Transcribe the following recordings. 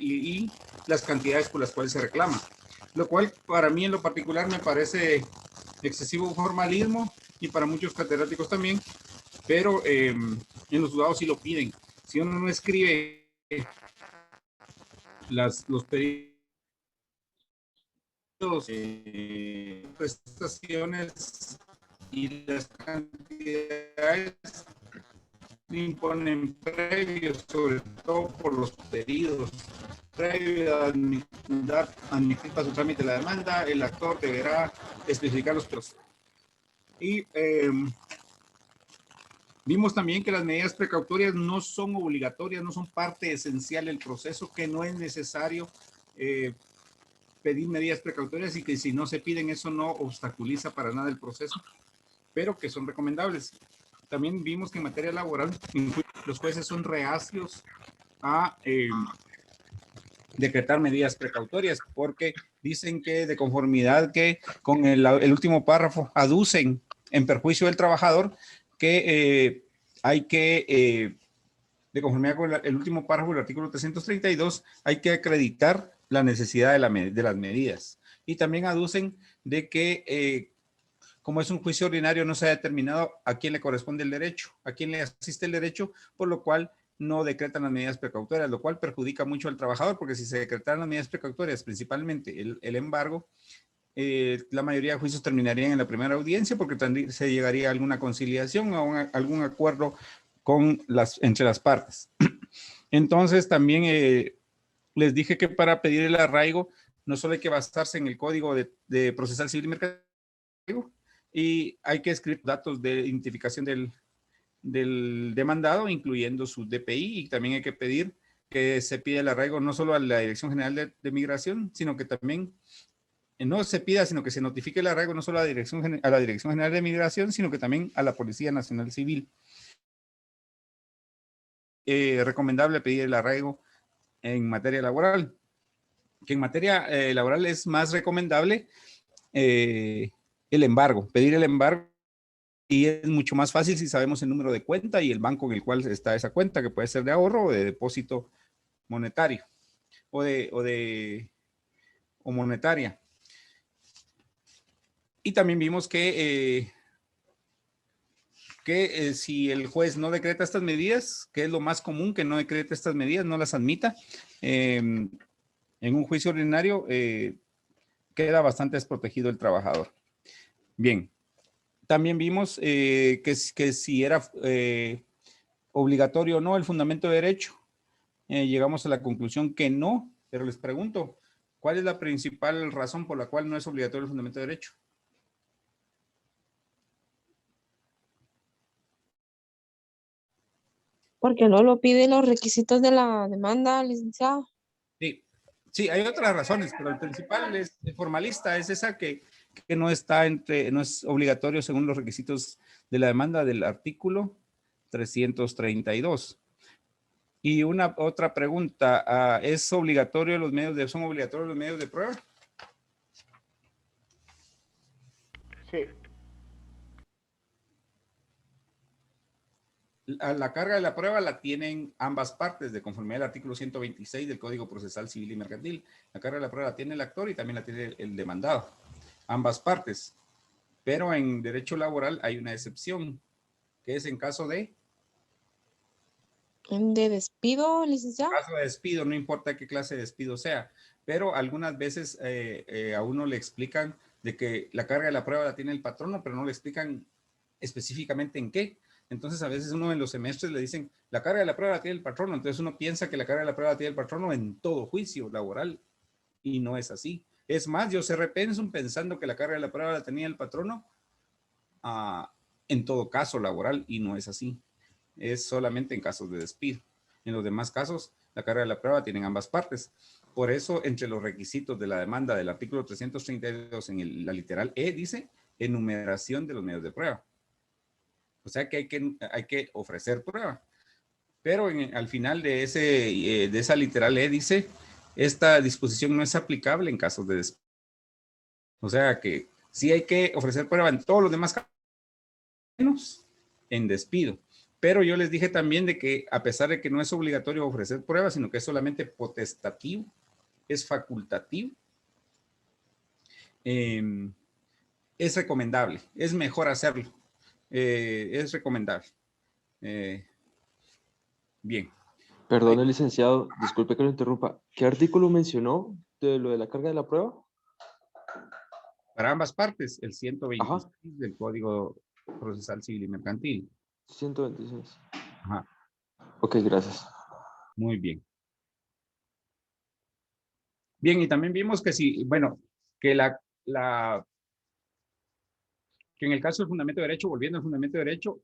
y las cantidades por las cuales se reclama. Lo cual para mí en lo particular me parece excesivo formalismo y para muchos catedráticos también, pero en los juzgados sí lo piden. Si uno no escribe los pedidos, prestaciones y las cantidades imponen previos, sobre todo por los pedidos. Previo a admitir para su trámite la demanda, el actor deberá especificar los precios. Y vimos también que las medidas precautorias no son obligatorias, no son parte esencial del proceso, que no es necesario pedir medidas precautorias y que si no se piden eso no obstaculiza para nada el proceso, pero que son recomendables. También vimos que en materia laboral los jueces son reacios a decretar medidas precautorias porque dicen que de conformidad que con el último párrafo aducen en perjuicio del trabajador que hay que, de conformidad con el último párrafo del artículo 332, hay que acreditar la necesidad de las medidas. Y también aducen de que como es un juicio ordinario, no se ha determinado a quién le corresponde el derecho, a quién le asiste el derecho, por lo cual no decretan las medidas precautorias, lo cual perjudica mucho al trabajador, porque si se decretaran las medidas precautorias, principalmente el embargo, la mayoría de juicios terminarían en la primera audiencia, porque se llegaría a alguna conciliación o algún acuerdo entre las partes. Entonces, también les dije que para pedir el arraigo, no solo hay que basarse en el Código de Procesal Civil y Mercantil, y hay que escribir datos de identificación del demandado, incluyendo su DPI, y también hay que pedir que se pida el arraigo no solo a la Dirección General de Migración, sino que también no se pida, sino que se notifique el arraigo no solo a la Dirección General de Migración, sino que también a la Policía Nacional Civil. Recomendable pedir el arraigo en materia laboral, que en materia laboral es más recomendable el embargo, pedir el embargo, y es mucho más fácil si sabemos el número de cuenta y el banco en el cual está esa cuenta, que puede ser de ahorro o de depósito monetario o monetaria. Y también vimos que si el juez no decreta estas medidas, que es lo más común, que no decrete estas medidas, no las admita, en un juicio ordinario queda bastante desprotegido el trabajador. Bien, también vimos que si era obligatorio o no el fundamento de derecho. Llegamos a la conclusión que no, pero les pregunto, ¿cuál es la principal razón por la cual no es obligatorio el fundamento de derecho? Porque no lo piden los requisitos de la demanda, licenciado. Sí, sí, hay otras razones, pero el principal es el formalista, es esa que no no es obligatorio según los requisitos de la demanda del artículo 332. Y una otra pregunta, ¿es obligatorio son obligatorios los medios de prueba? Sí. La carga de la prueba la tienen ambas partes, de conformidad al artículo 126 del Código Procesal Civil y Mercantil. La carga de la prueba la tiene el actor y también la tiene el demandado, ambas partes. Pero en derecho laboral hay una excepción, que es en caso de... ¿De despido, licenciado? Caso de despido, no importa qué clase de despido sea, pero algunas veces a uno le explican de que la carga de la prueba la tiene el patrono, pero no le explican específicamente en qué. Entonces a veces uno en los semestres le dicen, la carga de la prueba la tiene el patrono, entonces uno piensa que la carga de la prueba la tiene el patrono en todo juicio laboral, y no es así. Es más, yo cerré pensum pensando que la carga de la prueba la tenía el patrono en todo caso laboral, y no es así. Es solamente en casos de despido. En los demás casos, la carga de la prueba tienen ambas partes. Por eso, entre los requisitos de la demanda del artículo 332 en la literal E, dice enumeración de los medios de prueba. O sea que hay que ofrecer prueba. Pero al final de esa literal E dice, esta disposición no es aplicable en casos de despido. O sea que sí hay que ofrecer prueba en todos los demás casos, menos en despido. Pero yo les dije también de que a pesar de que no es obligatorio ofrecer pruebas, sino que es solamente potestativo, es facultativo, es recomendable, es mejor hacerlo, es recomendable. Bien. Perdone, licenciado, disculpe que lo interrumpa. ¿Qué artículo mencionó de lo de la carga de la prueba? Para ambas partes, el 126 Ajá. del Código Procesal Civil y Mercantil. 126. Ajá. Ok, gracias. Muy bien. Bien, y también vimos que si, bueno, que que en el caso del fundamento de derecho, volviendo al fundamento de derecho,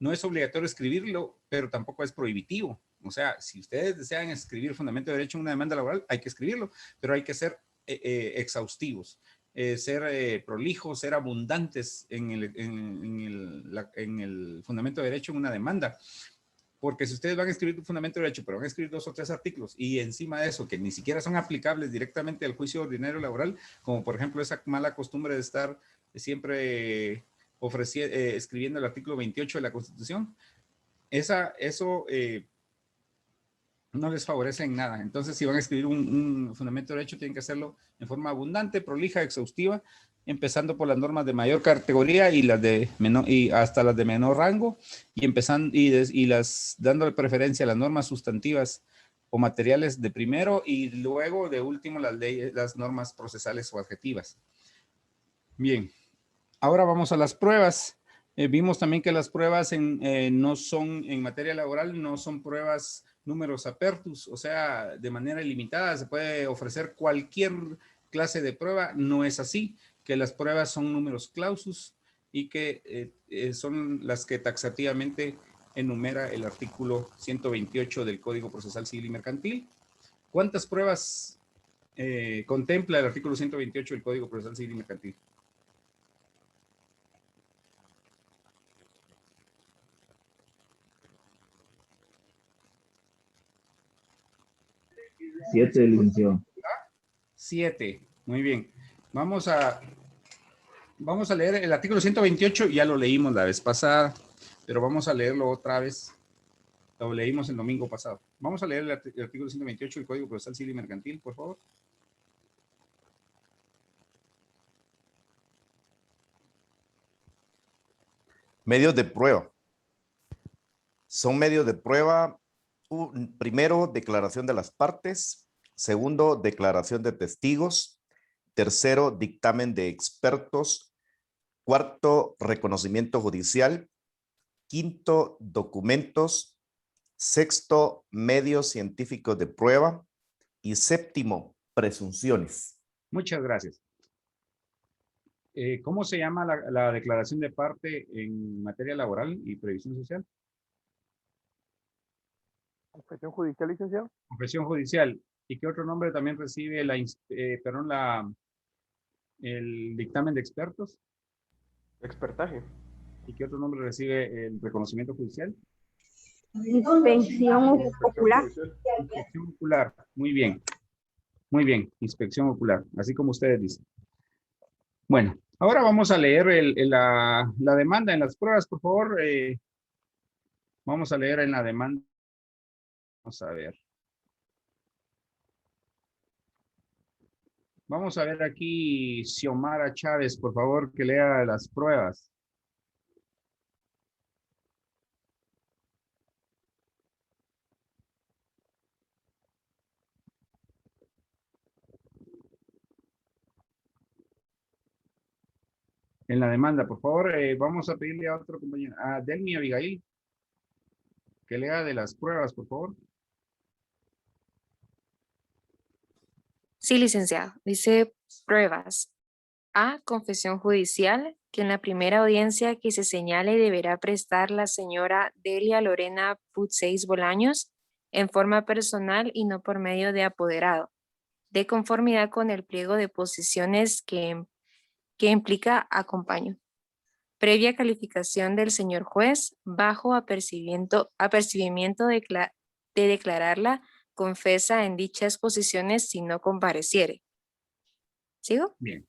no es obligatorio escribirlo, pero tampoco es prohibitivo. O sea, si ustedes desean escribir fundamento de derecho en una demanda laboral, hay que escribirlo, pero hay que ser exhaustivos, ser prolijos, ser abundantes en el fundamento de derecho en una demanda. Porque si ustedes van a escribir un fundamento de derecho, pero van a escribir 2 o 3 artículos y encima de eso, que ni siquiera son aplicables directamente al juicio ordinario laboral, como por ejemplo esa mala costumbre de estar siempre escribiendo el artículo 28 de la Constitución, eso no les favorece en nada. Entonces, si van a escribir un fundamento de derecho, tienen que hacerlo en forma abundante, prolija, exhaustiva, empezando por las normas de mayor categoría y las de menor, y hasta las de menor rango, y empezando y las dándole preferencia a las normas sustantivas o materiales de primero y luego de último las leyes, las normas procesales o adjetivas. Bien, ahora vamos a las pruebas. Vimos también que las pruebas no son, en materia laboral, no son pruebas números apertus, o sea, de manera ilimitada, se puede ofrecer cualquier clase de prueba, no es así, que las pruebas son números clausus y que son las que taxativamente enumera el artículo 128 del Código Procesal Civil y Mercantil. ¿Cuántas pruebas contempla el artículo 128 del Código Procesal Civil y Mercantil? Siete, licenciado. 7. Muy bien. Vamos a leer el artículo 128. Ya lo leímos la vez pasada, pero vamos a leerlo otra vez. Lo leímos el domingo pasado. Vamos a leer el artículo 128 del Código Procesal Civil y Mercantil, por favor. Medios de prueba. Son medios de prueba, primero, declaración de las partes, segundo, declaración de testigos, tercero, dictamen de expertos, cuarto, reconocimiento judicial, quinto, documentos, sexto, medios científicos de prueba y séptimo, presunciones. Muchas gracias. ¿Cómo se llama la declaración de parte en materia laboral y previsión social? Confesión judicial, licenciado. Confesión judicial. ¿Y qué otro nombre también recibe el dictamen de expertos? Expertaje. ¿Y qué otro nombre recibe el reconocimiento judicial? Inspección ocular. Inspección ocular. Muy bien. Muy bien. Inspección ocular. Así como ustedes dicen. Bueno, ahora vamos a leer la demanda en las pruebas, por favor. Vamos a leer en la demanda. Vamos a ver. Vamos a ver aquí Xiomara Chávez, por favor, que lea las pruebas. En la demanda, por favor, vamos a pedirle a otro compañero, a Delmi Abigail, que lea de las pruebas, por favor. Sí, licenciado. Dice pruebas. A. Confesión judicial, que en la primera audiencia que se señale deberá prestar la señora Delia Lorena Putseis Bolaños en forma personal y no por medio de apoderado, de conformidad con el pliego de posiciones que implica acompaño. Previa calificación del señor juez, bajo apercibimiento de declararla confesa en dichas posiciones si no compareciere. ¿Sigo? Bien.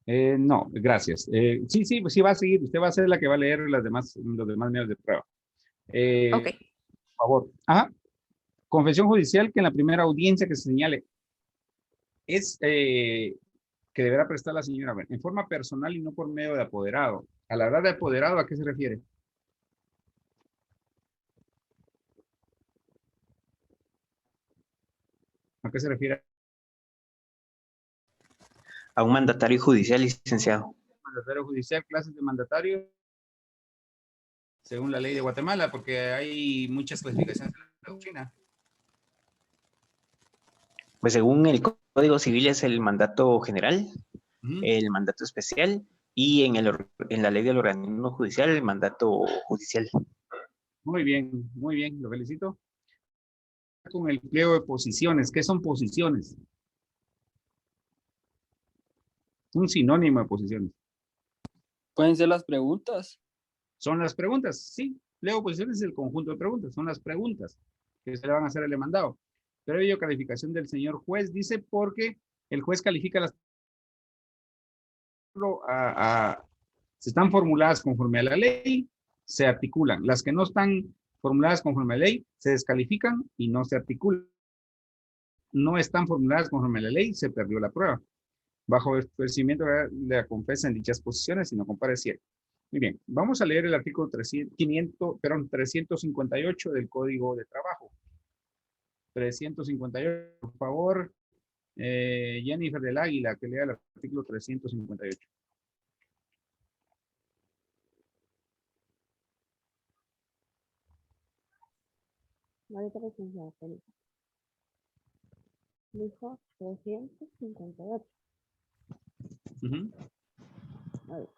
No, gracias. Sí va a seguir. Usted va a ser la que va a leer los demás medios de prueba. Ok. Por favor. Ajá. Confesión judicial que en la primera audiencia que se señale es que deberá prestar la señora en forma personal y no por medio de apoderado. A la verdad de apoderado, ¿a qué se refiere? ¿A qué se refiere? A un mandatario judicial, licenciado. Mandatario judicial, clases de mandatario, según la ley de Guatemala, porque hay muchas clasificaciones de la doctrina. Pues según el Código Civil es el mandato general, Ujú. el mandato especial y en la ley del organismo judicial el mandato judicial. Muy bien, lo felicito. Con el pliego de posiciones, ¿qué son posiciones? Un sinónimo de posiciones. ¿Pueden ser las preguntas? Son las preguntas, sí. Pliego de posiciones es el conjunto de preguntas, son las preguntas que se le van a hacer al demandado. Previo calificación del señor juez, dice porque el juez califica las si están formuladas conforme a la ley, se articulan. Las que no están formuladas conforme a la ley, se descalifican y no se articulan. No están formuladas conforme a la ley, se perdió la prueba. Bajo el procedimiento de la confesa en dichas posiciones y no comparecieron. Muy bien, vamos a leer el artículo 358 del Código de Trabajo. 358, por favor, Jennifer del Águila, que lea el artículo 358. Ahorita licenciado, Felipe. Dijo 358. Ujú. A ver.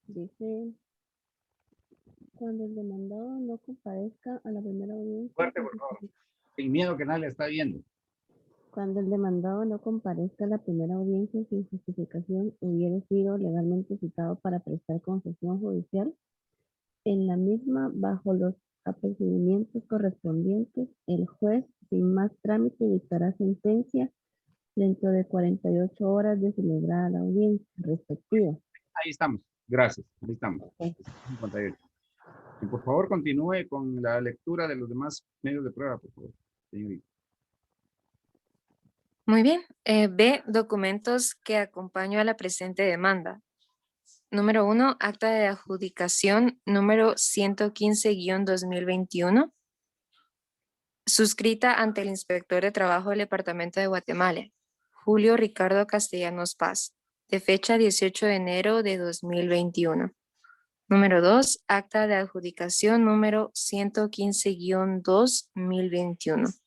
Dice, cuando el demandado no comparezca a la primera audiencia. Fuerte, por favor. Sin miedo que nadie le está viendo. Cuando el demandado no comparezca a la primera audiencia sin justificación, hubiera sido legalmente citado para prestar confesión judicial, en la misma, bajo los apercibimientos correspondientes, el juez, sin más trámite, dictará sentencia dentro de 48 horas de celebrada la audiencia respectiva. Ahí estamos. Gracias. Ahí estamos. Ok. 58. Y por favor, continúe con la lectura de los demás medios de prueba, por favor, señorita. Muy bien. B, documentos que acompañan a la presente demanda. Número 1, acta de adjudicación número 115-2021, suscrita ante el inspector de trabajo del Departamento de Guatemala, Julio Ricardo Castellanos Paz, de fecha 18 de enero de 2021. Número 2, acta de adjudicación número 115-2021,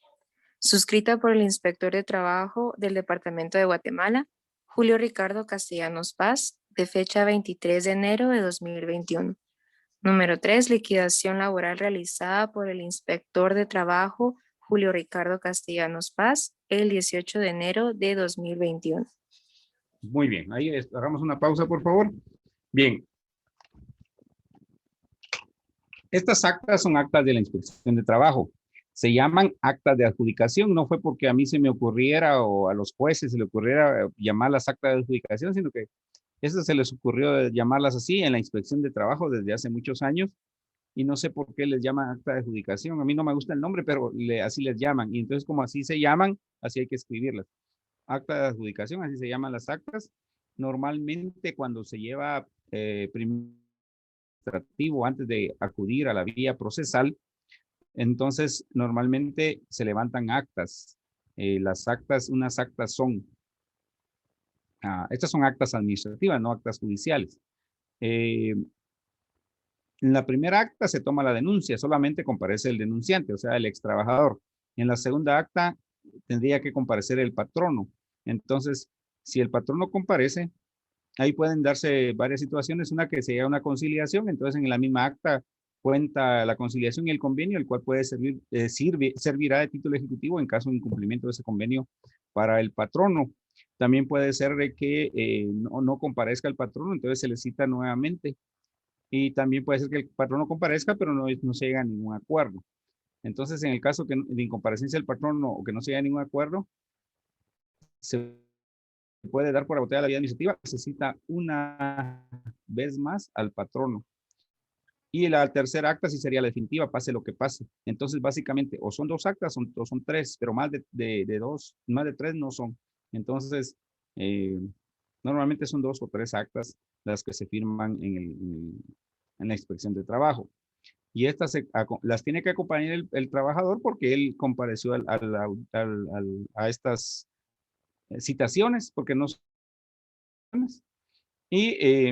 suscrita por el inspector de trabajo del Departamento de Guatemala, Julio Ricardo Castellanos Paz, de fecha 23 de enero de 2021. Número 3, liquidación laboral realizada por el inspector de trabajo, Julio Ricardo Castellanos Paz, el 18 de enero de 2021. Muy bien. Ahí hagamos una pausa, por favor. Bien. Estas actas son actas de la inspección de trabajo. Se llaman actas de adjudicación. No fue porque a mí se me ocurriera o a los jueces se le ocurriera llamarlas actas de adjudicación, sino que eso se les ocurrió llamarlas así en la inspección de trabajo desde hace muchos años. Y no sé por qué les llaman acta de adjudicación. A mí no me gusta el nombre, pero así les llaman. Y entonces, como así se llaman, así hay que escribirlas. Acta de adjudicación, así se llaman las actas. Normalmente, cuando se lleva administrativo antes de acudir a la vía procesal, entonces normalmente se levantan actas. Las actas, unas actas son, estas son actas administrativas, no actas judiciales. En la primera acta se toma la denuncia, solamente comparece el denunciante, o sea, el ex trabajador. En la segunda acta tendría que comparecer el patrono. Entonces, si el patrono comparece, ahí pueden darse varias situaciones. Una que sea una conciliación, entonces en la misma acta cuenta la conciliación y el convenio, el cual puede servirá de título ejecutivo en caso de incumplimiento de ese convenio para el patrono. También puede ser de que no comparezca el patrono, entonces se le cita nuevamente. Y también puede ser que el patrono comparezca, pero no se llega a ningún acuerdo. Entonces, en el caso de incomparecencia del patrono o que no se llega a ningún acuerdo, se puede dar por agotada la vía administrativa, se cita una vez más al patrono. Y la tercera acta sí sería la definitiva, pase lo que pase. Entonces, básicamente, o son dos actas o son tres, pero más de dos, más de tres no son. Entonces, normalmente son dos o tres actas las que se firman en la inspección de trabajo. Y estas las tiene que acompañar el trabajador porque él compareció a estas citaciones, porque no son. Y,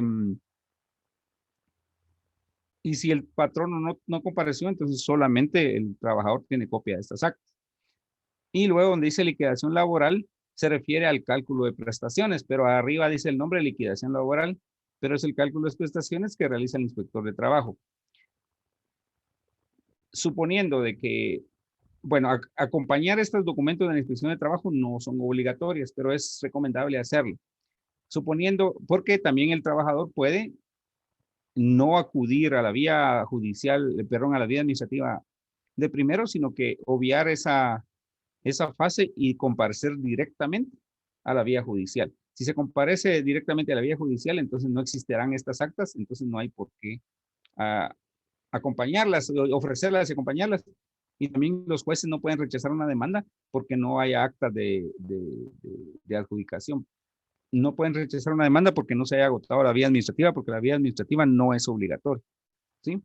y si el patrono no compareció, entonces solamente el trabajador tiene copia de estas actas. Y luego donde dice liquidación laboral, se refiere al cálculo de prestaciones, pero arriba dice el nombre de liquidación laboral, pero es el cálculo de prestaciones que realiza el inspector de trabajo. Suponiendo de que, bueno, acompañar estos documentos de la inspección de trabajo no son obligatorias, pero es recomendable hacerlo. Suponiendo, porque también el trabajador puede no acudir a la vía judicial, perdón, a la vía administrativa de primero, sino que obviar esa fase y comparecer directamente a la vía judicial. Si se comparece directamente a la vía judicial, entonces no existirán estas actas, entonces no hay por qué acompañarlas, ofrecerlas y acompañarlas. Y también los jueces no pueden rechazar una demanda porque no hay acta de adjudicación. No pueden rechazar una demanda porque no se haya agotado la vía administrativa, porque la vía administrativa no es obligatoria, ¿sí?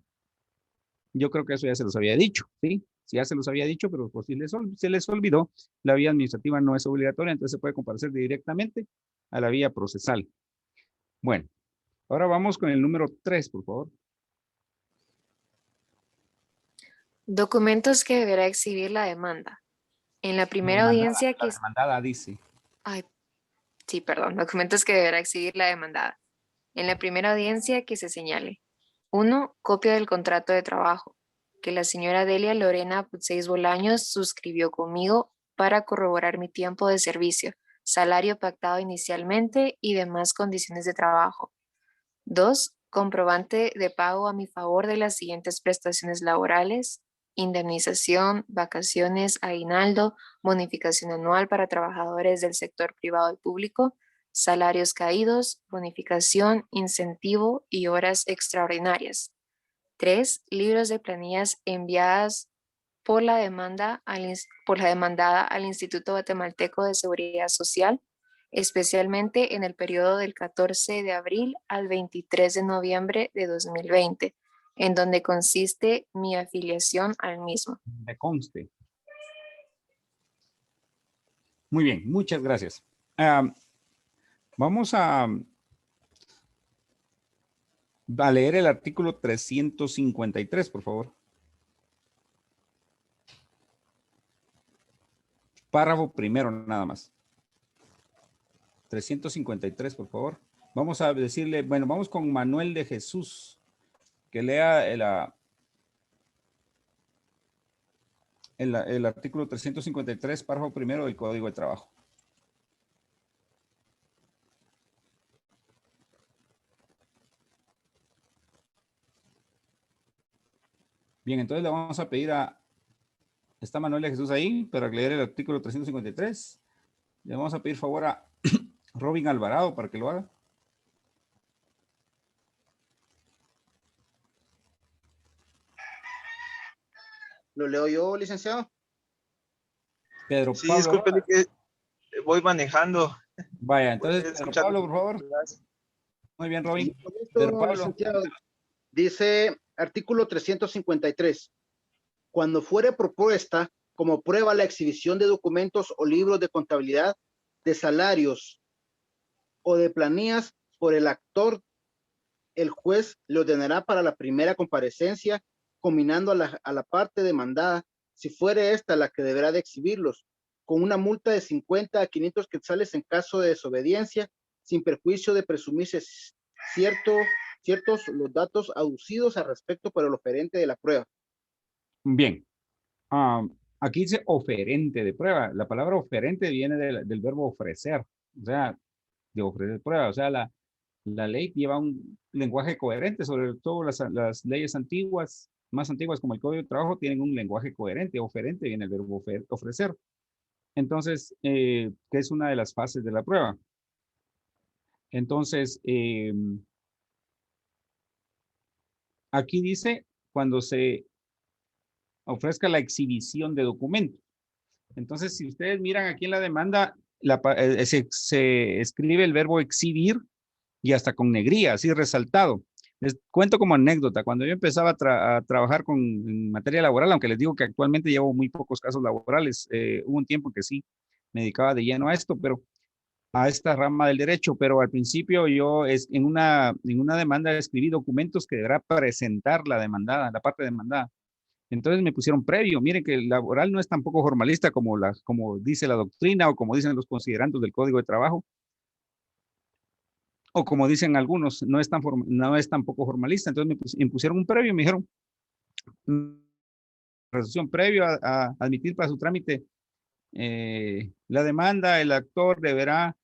Yo creo que eso ya se los había dicho, ¿sí? Sí, ya se los había dicho, pero pues se les olvidó, la vía administrativa no es obligatoria, entonces se puede comparecer directamente a la vía procesal. Bueno, ahora vamos con el número 3, por favor. Documentos que deberá exhibir la demanda. En la primera audiencia que... La demandada dice. Ay, sí, perdón. Documentos que deberá exhibir la demandada. En la primera audiencia que se señale. 1. Copia del contrato de trabajo que la señora Delia Lorena Puigseis Bolaños suscribió conmigo para corroborar mi tiempo de servicio, salario pactado inicialmente y demás condiciones de trabajo. 2. Comprobante de pago a mi favor de las siguientes prestaciones laborales: indemnización, vacaciones, aguinaldo, bonificación anual para trabajadores del sector privado y público, salarios caídos, bonificación, incentivo y horas extraordinarias. 3. Libros de planillas enviadas por la demandada al Instituto Guatemalteco de Seguridad Social, especialmente en el periodo del 14 de abril al 23 de noviembre de 2020, en donde consiste mi afiliación al mismo. Me conste. Muy bien, muchas gracias. Vamos a leer el artículo 353, por favor. Párrafo primero, nada más. 353, por favor. Vamos a decirle, bueno, vamos con Manuel de Jesús, que lea el artículo 353, párrafo primero del Código de Trabajo. Bien, entonces le vamos a pedir está Manuel de Jesús ahí para leer el artículo 353. Le vamos a pedir favor a Robin Alvarado para que lo haga. ¿Lo leo yo, licenciado? Pedro Sí, Pablo. disculpe que voy manejando. Vaya, entonces, Pedro Pablo, por favor. Muy bien, Robin. Pedro Pablo. Licenciado, dice artículo 353. Cuando fuere propuesta como prueba la exhibición de documentos o libros de contabilidad, de salarios o de planillas por el actor, el juez le ordenará para la primera comparecencia, combinando a la parte demandada, si fuere esta la que deberá de exhibirlos, con una multa de 50 a 500 quetzales en caso de desobediencia, sin perjuicio de presumirse ciertos los datos aducidos al respecto por el oferente de la prueba. Bien. Aquí dice oferente de prueba. La palabra oferente viene del verbo ofrecer. O sea, de ofrecer prueba. O sea, la ley lleva un lenguaje coherente, sobre todo las leyes antiguas, más antiguas como el Código de Trabajo, tienen un lenguaje coherente, oferente, viene el verbo ofrecer. Entonces, que es una de las fases de la prueba. Entonces, aquí dice cuando se ofrezca la exhibición de documentos. Entonces, si ustedes miran aquí en la demanda, se escribe el verbo exhibir y hasta con negría, así resaltado. Les cuento como anécdota, cuando yo empezaba a trabajar en materia laboral, aunque les digo que actualmente llevo muy pocos casos laborales, hubo un tiempo que sí me dedicaba de lleno a esto, pero a esta rama del derecho, pero al principio yo en una demanda escribí documentos que deberá presentar la demandada, la parte demandada. Entonces me pusieron previo. Miren que el laboral no es tampoco formalista como dice la doctrina o como dicen los considerandos del Código de Trabajo, o como dicen algunos, no es tampoco formalista. Entonces me pusieron un previo y me dijeron, resolución previo a admitir para su trámite la demanda, el actor deberá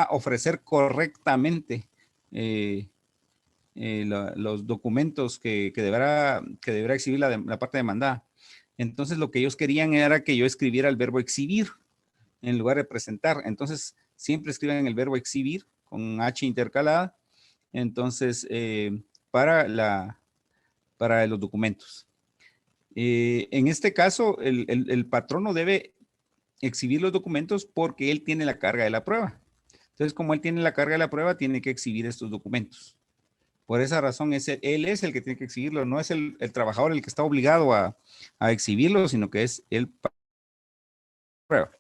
ofrecer correctamente los documentos que deberá exhibir la parte demandada. Entonces lo que ellos querían era que yo escribiera el verbo exhibir en lugar de presentar. Entonces siempre escriben el verbo exhibir con H intercalada. Entonces para los documentos. En este caso, el patrono debe exhibir los documentos porque él tiene la carga de la prueba. Entonces, como él tiene la carga de la prueba, tiene que exhibir estos documentos. Por esa razón, él es el que tiene que exhibirlo, no es el trabajador el que está obligado a exhibirlo, sino que es el prueba.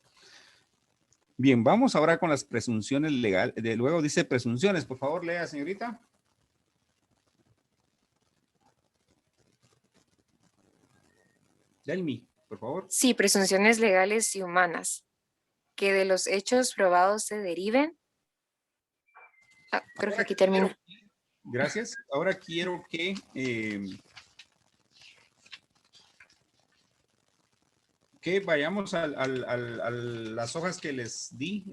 Bien, vamos ahora con las presunciones legales. Luego dice presunciones. Por favor, lea, señorita. Delmi, por favor. Sí, presunciones legales y humanas. Que de los hechos probados se deriven. Creo que aquí termina. Gracias. Ahora quiero que vayamos a las hojas que les di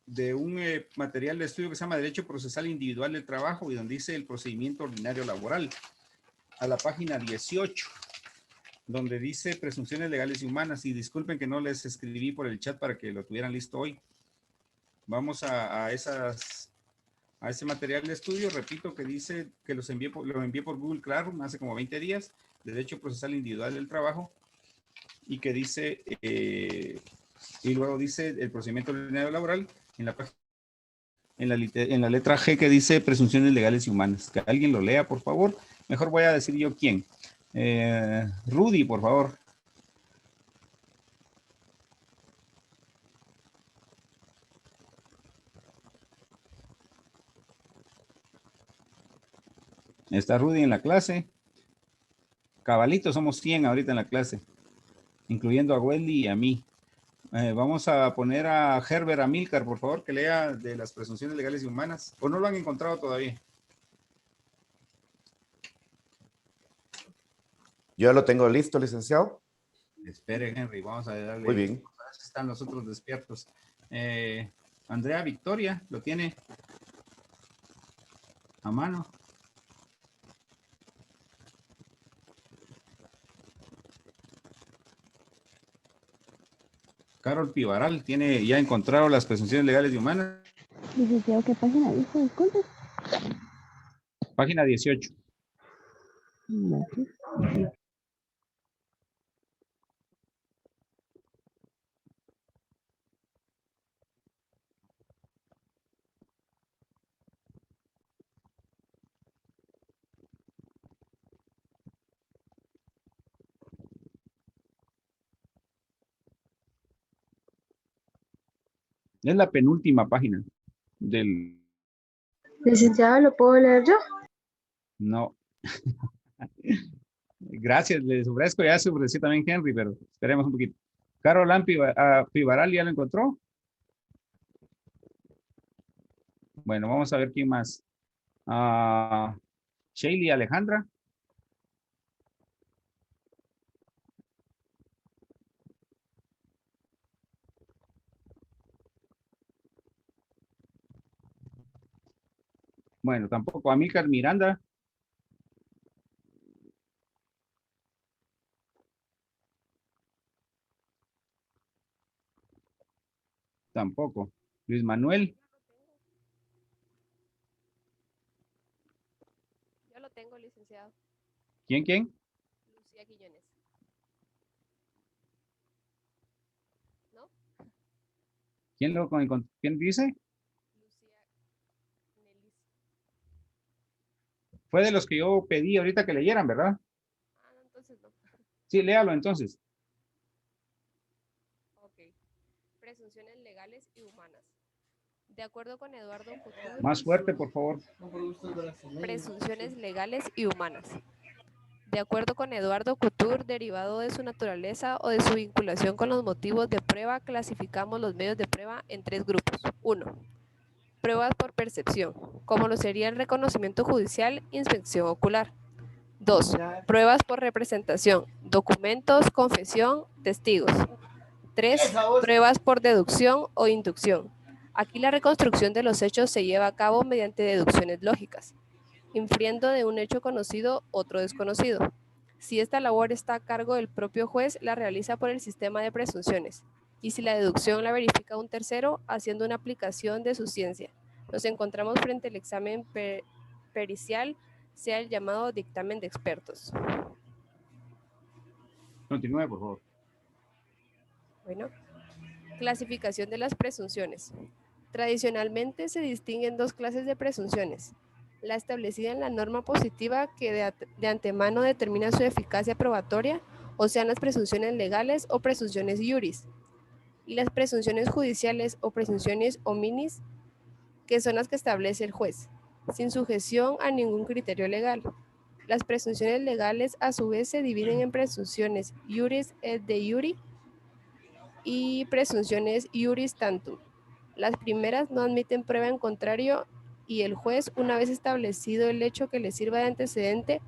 de un material de estudio que se llama Derecho Procesal Individual del Trabajo y donde dice el procedimiento ordinario laboral, a la página 18, donde dice presunciones legales y humanas. Y disculpen que no les escribí por el chat para que lo tuvieran listo hoy. Vamos a ese material de estudio, repito, que dice que lo envié por Google Classroom hace como 20 días, Derecho Procesal Individual del Trabajo, y que dice, y luego dice el procedimiento ordinario laboral en la letra G que dice presunciones legales y humanas. Que alguien lo lea, por favor. Mejor voy a decir yo quién. Rudy, por favor. Está Rudy en la clase. Cabalito, somos 100 ahorita en la clase, incluyendo a Wendy y a mí. Vamos a poner a Herbert Amilcar, por favor, que lea de las presunciones legales y humanas. ¿O no lo han encontrado todavía? Yo ya lo tengo listo, licenciado. Espere, Henry, vamos a darle. Muy bien. Están los otros despiertos. Andrea Victoria, ¿lo tiene a mano? Carol Pivaral, ¿tiene ya encontrado las presunciones legales y humanas? Licenciado, ¿qué página dijo? Disculpe. Página 18. Gracias. Es la penúltima página del... Licenciado, ¿lo puedo leer yo? No. Gracias, les ofrezco. Ya se ofreció también Henry, pero esperemos un poquito. Carolán Pivaral, ¿ya lo encontró? Bueno, vamos a ver quién más. Shaylee Alejandra. Bueno, tampoco. Amílcar Miranda. Tampoco. Luis Manuel. Yo lo tengo, licenciado. ¿Quién? Lucía Guillones. ¿No? ¿Quién dice? Lucía Nelis. Fue de los que yo pedí ahorita que leyeran, ¿verdad? Ah, no, entonces no. Sí, léalo entonces. Ok. Presunciones legales y humanas. De acuerdo con Eduardo Couture, Más fuerte, por favor. presunciones legales y humanas. De acuerdo con Eduardo Couture, derivado de su naturaleza o de su vinculación con los motivos de prueba, clasificamos los medios de prueba en 3 grupos. 1. Pruebas por percepción, como lo sería el reconocimiento judicial, inspección ocular. 2. Pruebas por representación, documentos, confesión, testigos. 3. Pruebas por deducción o inducción. Aquí la reconstrucción de los hechos se lleva a cabo mediante deducciones lógicas, infiriendo de un hecho conocido otro desconocido. Si esta labor está a cargo del propio juez, la realiza por el sistema de presunciones, y si la deducción la verifica un tercero, haciendo una aplicación de su ciencia. Nos encontramos frente al examen pericial, sea el llamado dictamen de expertos. Continúe, por favor. Bueno, clasificación de las presunciones. Tradicionalmente se distinguen 2 clases de presunciones. La establecida en la norma positiva que de antemano determina su eficacia probatoria, o sean las presunciones legales o presunciones iuris, y las presunciones judiciales o presunciones hominis, que son las que establece el juez, sin sujeción a ningún criterio legal. Las presunciones legales a su vez se dividen en presunciones iuris et de iuri y presunciones iuris tantum. Las primeras no admiten prueba en contrario y el juez, una vez establecido el hecho que le sirva de antecedente,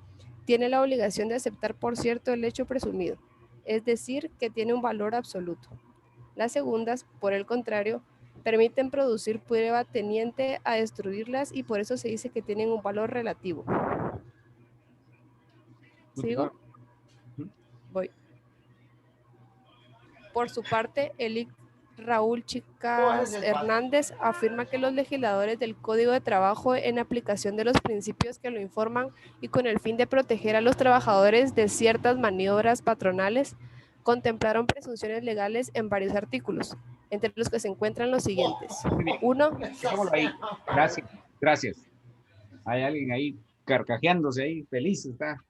tiene la obligación de aceptar por cierto el hecho presumido, es decir, que tiene un valor absoluto. Las segundas, por el contrario, permiten producir prueba teniente a destruirlas y por eso se dice que tienen un valor relativo. ¿Sigo? Voy. Por su parte, el Lic. Raúl Chicas Hernández afirma que los legisladores del Código de Trabajo, en aplicación de los principios que lo informan y con el fin de proteger a los trabajadores de ciertas maniobras patronales, contemplaron presunciones legales en varios artículos, entre los que se encuentran los siguientes. 1. Dejémoslo ahí. Gracias. Hay alguien ahí carcajeándose ahí, feliz está.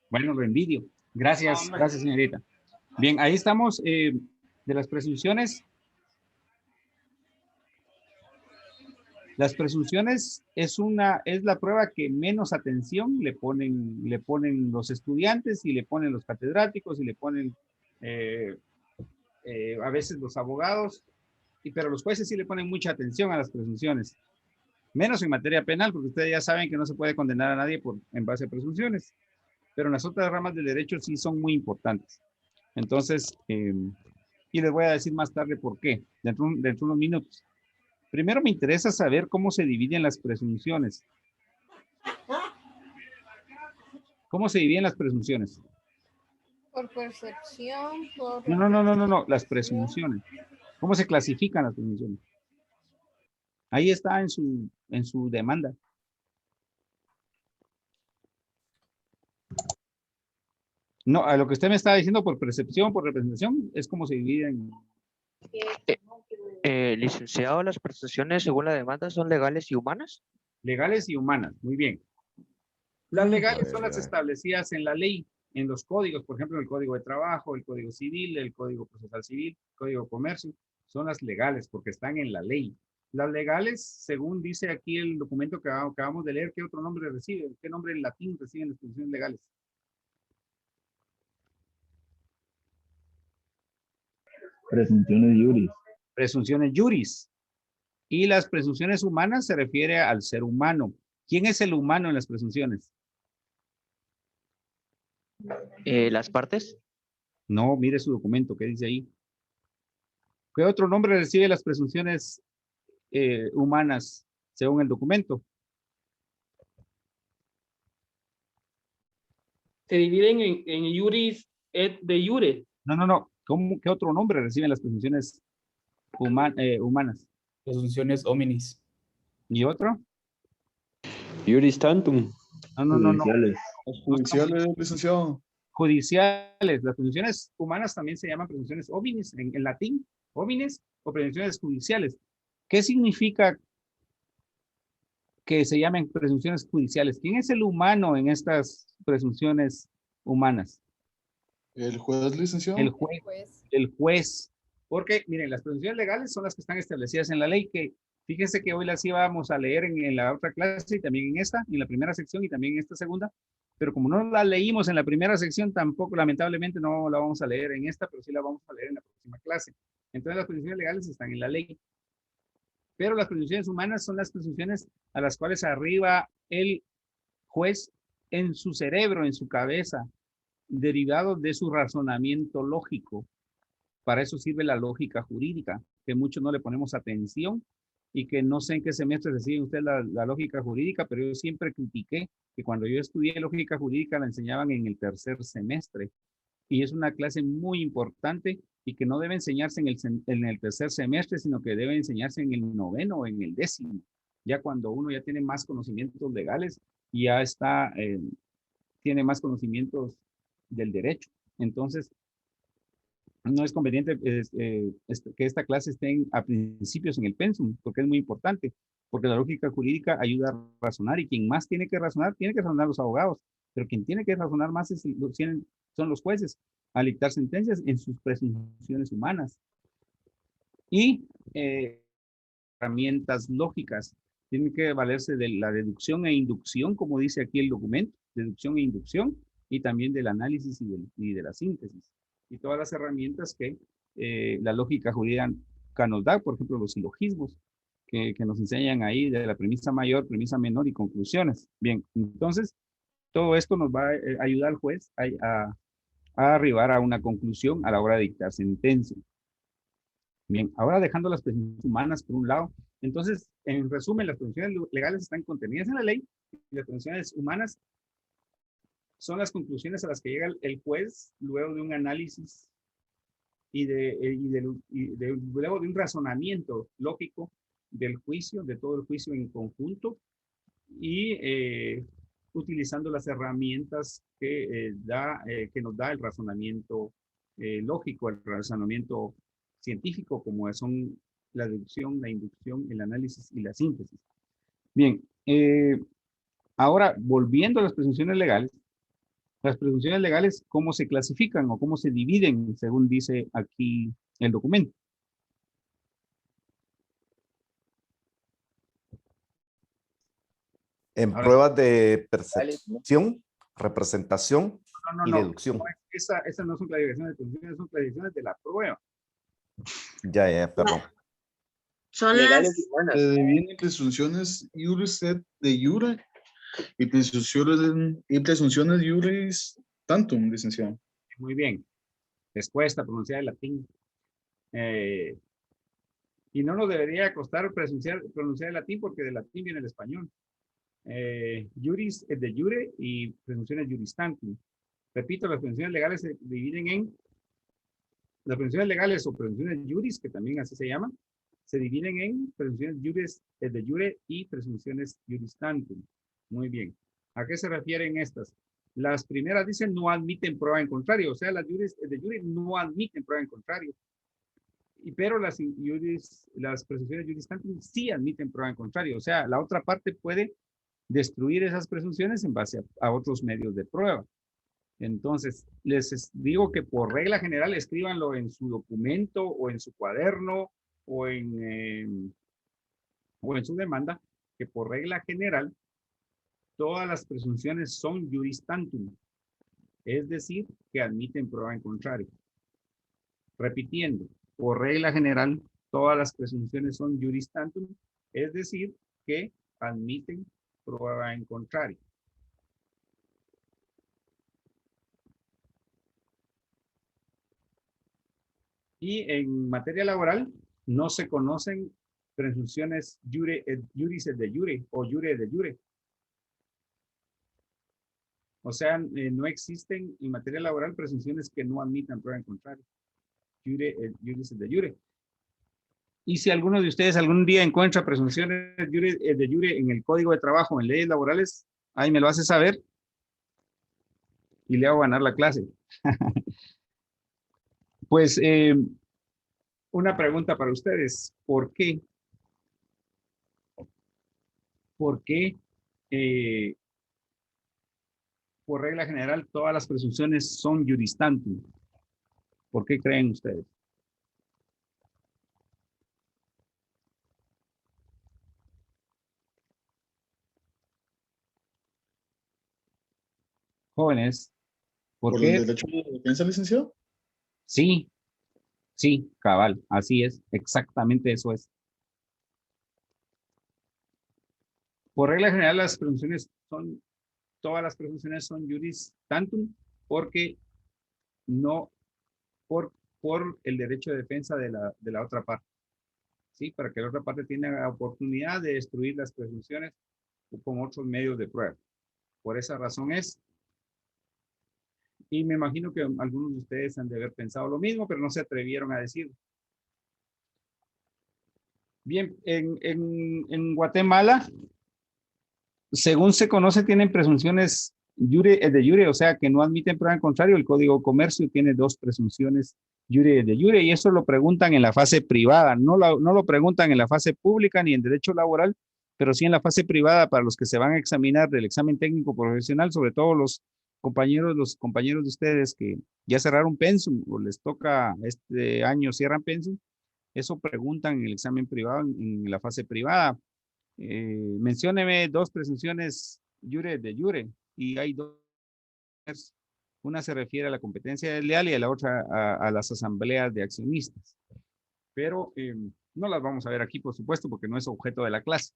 Bueno, lo envidio. Gracias, señorita. Bien, ahí estamos de las presunciones. Las presunciones es la prueba que menos atención le ponen los estudiantes y le ponen los catedráticos y le ponen a veces los abogados, pero los jueces sí le ponen mucha atención a las presunciones. Menos en materia penal, porque ustedes ya saben que no se puede condenar a nadie en base a presunciones. Pero en las otras ramas del derecho sí son muy importantes. Entonces, y les voy a decir más tarde por qué, dentro de unos minutos. Primero me interesa saber cómo se dividen las presunciones. ¿Cómo se dividen las presunciones? Por percepción, por... No, las presunciones. ¿Cómo se clasifican las presunciones? Ahí está en su demanda. No, a lo que usted me estaba diciendo por percepción, por representación, es como se dividen. Licenciado, las prestaciones según la demanda son legales y humanas. Legales y humanas, muy bien. Las legales son las establecidas en la ley, en los códigos, por ejemplo, el Código de Trabajo, el Código Civil, el Código Procesal Civil, el Código de Comercio, son las legales porque están en la ley. Las legales, según dice aquí el documento que acabamos de leer, ¿qué otro nombre reciben? ¿Qué nombre en latín reciben las presunciones legales? Presunciones iuris. Presunciones iuris. Y las presunciones humanas se refiere al ser humano. ¿Quién es el humano en las presunciones? ¿Las partes? No, mire su documento, ¿qué dice ahí? ¿Qué otro nombre recibe las presunciones humanas? según el documento. Se dividen en iuris et de iure. No. ¿Qué otro nombre reciben las presunciones humanas? Presunciones hominis. ¿Y otro? Iuris tantum. No. Judiciales. Judiciales, licenciado. Judiciales. Las presunciones humanas también se llaman presunciones homines en latín, homines o presunciones judiciales. ¿Qué significa que se llamen presunciones judiciales? ¿Quién es el humano en estas presunciones humanas? El juez, licenciado. El juez. Porque, miren, las presunciones legales son las que están establecidas en la ley, que fíjense que hoy las íbamos a leer en la otra clase y también en esta, en la primera sección y también en esta segunda, pero como no la leímos en la primera sección, tampoco, lamentablemente, no la vamos a leer en esta, pero sí la vamos a leer en la próxima clase. Entonces, las presunciones legales están en la ley. Pero las presunciones humanas son las presunciones a las cuales arriba el juez en su cerebro, en su cabeza, derivado de su razonamiento lógico. Para eso sirve la lógica jurídica, que muchos no le ponemos atención y que no sé en qué semestre recibe usted la lógica jurídica, pero yo siempre critiqué que cuando yo estudié lógica jurídica la enseñaban en el tercer semestre. Y es una clase muy importante y que no debe enseñarse en el tercer semestre, sino que debe enseñarse en el noveno o en el 10º. Ya cuando uno ya tiene más conocimientos legales y ya está, tiene más conocimientos del derecho. Entonces, no es conveniente que esta clase esté a principios en el pensum, porque es muy importante, porque la lógica jurídica ayuda a razonar y quien más tiene que razonar los abogados, pero quien tiene que razonar más son los jueces al dictar sentencias en sus presunciones humanas. Y herramientas lógicas. Tienen que valerse de la deducción e inducción, como dice aquí el documento, deducción e inducción, y también del análisis y de la síntesis. Y todas las herramientas que la lógica jurídica nos da, por ejemplo, los silogismos, que nos enseñan ahí de la premisa mayor, premisa menor y conclusiones. Bien, entonces, todo esto nos va a ayudar al juez a arribar a una conclusión a la hora de dictar sentencia. Bien, ahora dejando las presunciones humanas por un lado, entonces, en resumen, las presunciones legales están contenidas en la ley y las presunciones humanas son las conclusiones a las que llega el juez luego de un análisis y luego de un razonamiento lógico del juicio, de todo el juicio en conjunto y utilizando las herramientas que nos da el razonamiento lógico, el razonamiento científico, como son la deducción, la inducción, el análisis y la síntesis. Bien, ahora volviendo a las presunciones legales, ¿cómo se clasifican o cómo se dividen según dice aquí el documento? En pruebas de percepción, representación y deducción. No, esas no son clasificaciones de presunciones, son clasificaciones de la prueba. Ya, perdón. Son legales humanas. Se dividen presunciones iuris et de iure y presunciones iuris tantum, licenciado. Muy bien. Respuesta pronunciada en latín. Y no nos debería costar pronunciar en latín porque de latín viene el español. Iuris et de iure y presunciones iuris tantum. Repito, las presunciones legales se dividen en las presunciones legales o presunciones iuris, que también así se llaman, se dividen en presunciones iuris et de iure y presunciones iuris tantum. Muy bien. ¿A qué se refieren estas? Las primeras dicen no admiten prueba en contrario, o sea, las iuris et de iure no admiten prueba en contrario. Pero las presunciones iuris tantum sí admiten prueba en contrario, o sea, la otra parte puede destruir esas presunciones en base a otros medios de prueba. Entonces, les digo que por regla general escríbanlo en su documento o en su cuaderno o en su demanda, que por regla general todas las presunciones son iuris tantum, es decir, que admiten prueba en contrario. Repitiendo, por regla general todas las presunciones son iuris tantum, es decir, que admiten prueba en contrario. Y en materia laboral no se conocen presunciones juris et de jure o jure et de jure. O sea, no existen en materia laboral presunciones que no admitan prueba en contrario. Juris et de jure. Y si alguno de ustedes algún día encuentra presunciones de jure en el Código de Trabajo, en leyes laborales, ahí me lo hace saber y le hago ganar la clase. Pues una pregunta para ustedes. ¿Por qué? ¿Por qué? Por regla general, todas las presunciones son juris tantum. ¿Por qué creen ustedes? Jóvenes, ¿por ¿Por qué? el derecho de defensa, licenciado? Sí, sí, cabal, así es, exactamente eso es. Por regla general, todas las presunciones son juris tantum porque no, por el derecho de defensa de la otra parte. ¿Sí? Para que la otra parte tenga la oportunidad de destruir las presunciones con otros medios de prueba. Por esa razón es. Y me imagino que algunos de ustedes han de haber pensado lo mismo, pero no se atrevieron a decirlo. Bien, en Guatemala, según se conoce, tienen presunciones de jure, o sea, que no admiten prueba en contrario. El Código de Comercio tiene 2 presunciones de jure, y eso lo preguntan en la fase privada. No lo preguntan en la fase pública ni en derecho laboral, pero sí en la fase privada para los que se van a examinar del examen técnico profesional, sobre todo los compañeros de ustedes que ya cerraron pensum o les toca este año cierran pensum. Eso preguntan en el examen privado, en la fase privada. Mencióneme 2 presunciones de jure, y hay 2. Una se refiere a la competencia leal y a la otra a las asambleas de accionistas. Pero no las vamos a ver aquí, por supuesto, porque no es objeto de la clase.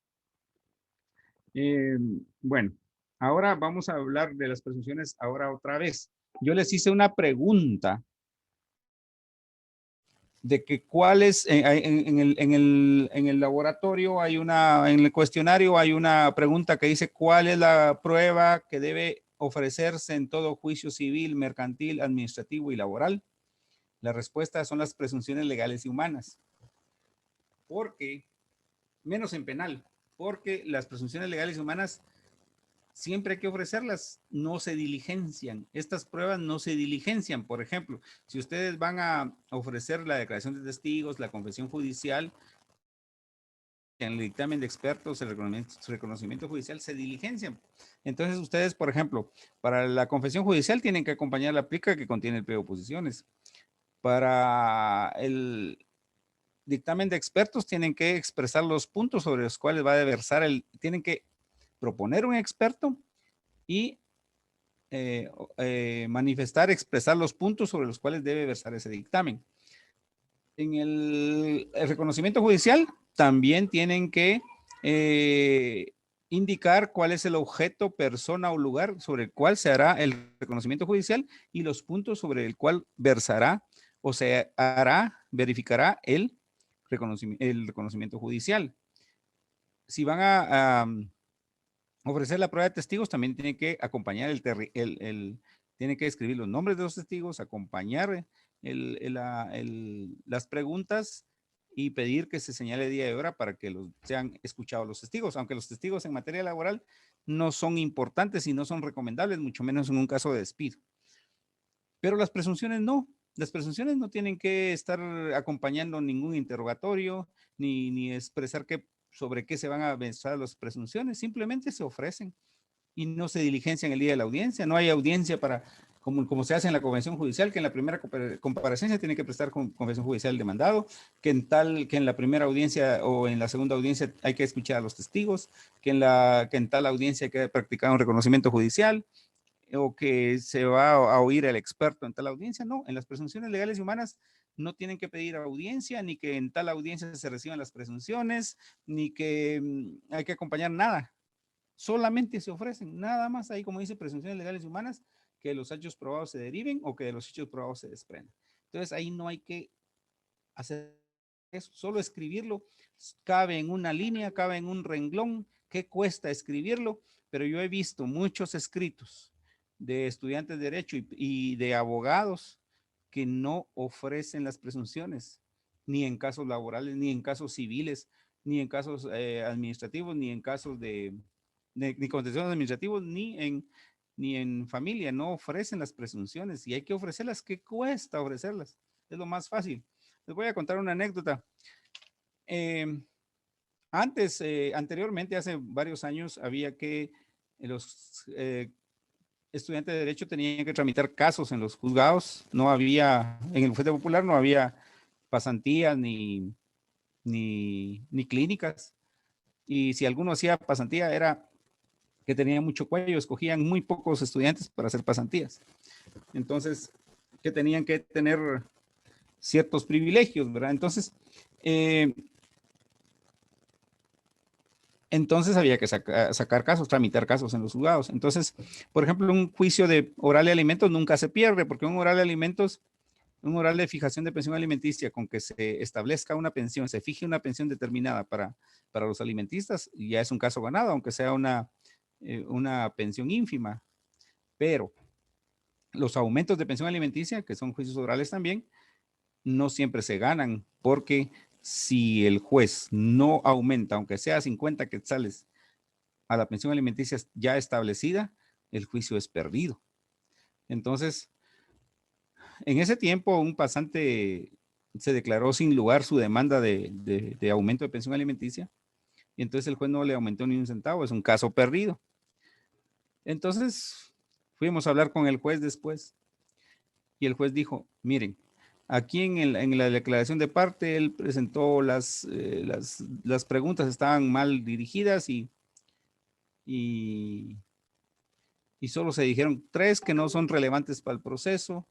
Bueno, ahora vamos a hablar de las presunciones ahora otra vez. Yo les hice una pregunta de que cuáles en el laboratorio en el cuestionario hay una pregunta que dice cuál es la prueba que debe ofrecerse en todo juicio civil, mercantil, administrativo y laboral. La respuesta son las presunciones legales y humanas. Porque, menos en penal, porque las presunciones legales y humanas siempre hay que ofrecerlas, no se diligencian. Estas pruebas no se diligencian. Por ejemplo, si ustedes van a ofrecer la declaración de testigos, la confesión judicial, en el dictamen de expertos, el reconocimiento judicial se diligencian. Entonces ustedes, por ejemplo, para la confesión judicial tienen que acompañar la plica que contiene el pliego de oposiciones. Para el dictamen de expertos tienen que expresar los puntos sobre los cuales va a versar tienen que proponer un experto y manifestar, expresar los puntos sobre los cuales debe versar ese dictamen. En el reconocimiento judicial también tienen que indicar cuál es el objeto, persona o lugar sobre el cual se hará el reconocimiento judicial y los puntos sobre el cual versará o se verificará el reconocimiento judicial. Si van a ofrecer la prueba de testigos, también tiene que acompañar tiene que escribir los nombres de los testigos, acompañar las preguntas y pedir que se señale día y hora para que sean escuchados los testigos, aunque los testigos en materia laboral no son importantes y no son recomendables, mucho menos en un caso de despido. Pero las presunciones no. Las presunciones no tienen que estar acompañando ningún interrogatorio, ni expresar sobre qué se van a versar las presunciones, simplemente se ofrecen y no se diligencian el día de la audiencia. No hay audiencia como se hace en la convención judicial, que en la primera comparecencia tiene que prestar confesión judicial el demandado, que en la primera audiencia o en la segunda audiencia hay que escuchar a los testigos, que en tal audiencia hay que practicar un reconocimiento judicial, o que se va a oír el experto en tal audiencia. No, en las presunciones legales y humanas no tienen que pedir audiencia, ni que en tal audiencia se reciban las presunciones, ni que hay que acompañar nada. Solamente se ofrecen, nada más ahí, como dice, presunciones legales y humanas, que de los hechos probados se deriven o que de los hechos probados se desprendan. Entonces ahí no hay que hacer eso, solo escribirlo, cabe en una línea, cabe en un renglón, ¿qué cuesta escribirlo? Pero yo he visto muchos escritos de estudiantes de derecho y de abogados que no ofrecen las presunciones, ni en casos laborales, ni en casos civiles, ni en casos administrativos, ni en casos ni contenciosos administrativos, ni en familia, no ofrecen las presunciones y hay que ofrecerlas. ¿Qué cuesta ofrecerlas? Es lo más fácil. Les voy a contar una anécdota. Anteriormente, hace varios años, había que los estudiantes de derecho tenían que tramitar casos en los juzgados. No había, en el bufete popular no había pasantías ni clínicas. Y si alguno hacía pasantía era que tenía mucho cuello, escogían muy pocos estudiantes para hacer pasantías. Entonces, que tenían que tener ciertos privilegios, ¿verdad? Entonces había que sacar casos, tramitar casos en los juzgados. Entonces, por ejemplo, un juicio de oral de alimentos nunca se pierde, porque un oral de alimentos, un oral de fijación de pensión alimenticia, con que se establezca una pensión, se fije una pensión determinada para los alimentistas, ya es un caso ganado, aunque sea una pensión ínfima. Pero los aumentos de pensión alimenticia, que son juicios orales también, no siempre se ganan, porque si el juez no aumenta, aunque sea 50 quetzales a la pensión alimenticia ya establecida, el juicio es perdido. Entonces, en ese tiempo, un pasante se declaró sin lugar su demanda de aumento de pensión alimenticia, y entonces el juez no le aumentó ni un centavo, es un caso perdido. Entonces, fuimos a hablar con el juez después, y el juez dijo, miren, aquí en la declaración de parte, él presentó las preguntas estaban mal dirigidas y solo se dijeron 3 que no son relevantes para el proceso.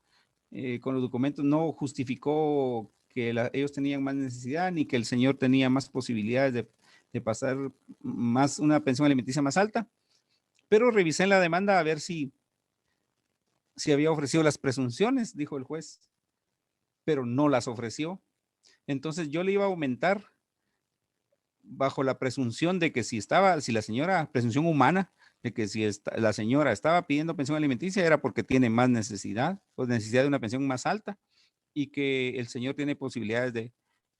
Con los documentos no justificó que ellos tenían más necesidad ni que el señor tenía más posibilidades de pasar una pensión alimenticia más alta. Pero revisé en la demanda a ver si había ofrecido las presunciones, dijo el juez, pero no las ofreció. Entonces yo le iba a aumentar bajo la presunción de que si la señora, presunción humana, de que si la señora estaba pidiendo pensión alimenticia era porque tiene más necesidad, o necesidad de una pensión más alta, y que el señor tiene posibilidades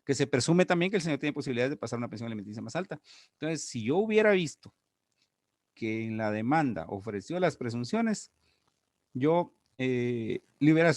que se presume también que el señor tiene posibilidades de pasar una pensión alimenticia más alta. Entonces, si yo hubiera visto que en la demanda ofreció las presunciones, yo le hubiera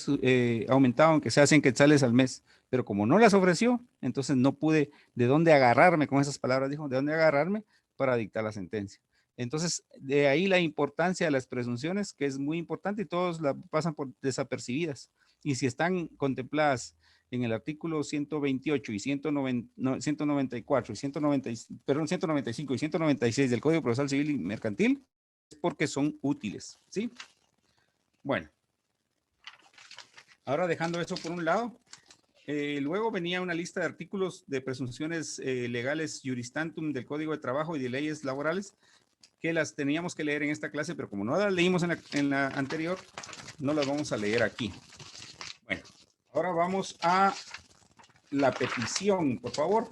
aumentado aunque sea 100 quetzales al mes, pero como no las ofreció, entonces no pude de dónde agarrarme, con esas palabras dijo, de dónde agarrarme para dictar la sentencia. Entonces, de ahí la importancia de las presunciones, que es muy importante y todos la pasan por desapercibidas. Y si están contempladas en el artículo 128 y 194 y 195 y 196 del Código Procesal Civil y Mercantil, es porque son útiles, ¿sí? Bueno, ahora dejando eso por un lado, luego venía una lista de artículos de presunciones legales juristantum del Código de Trabajo y de leyes laborales que las teníamos que leer en esta clase, pero como no las leímos en la anterior, no las vamos a leer aquí. Bueno, ahora vamos a la petición, por favor.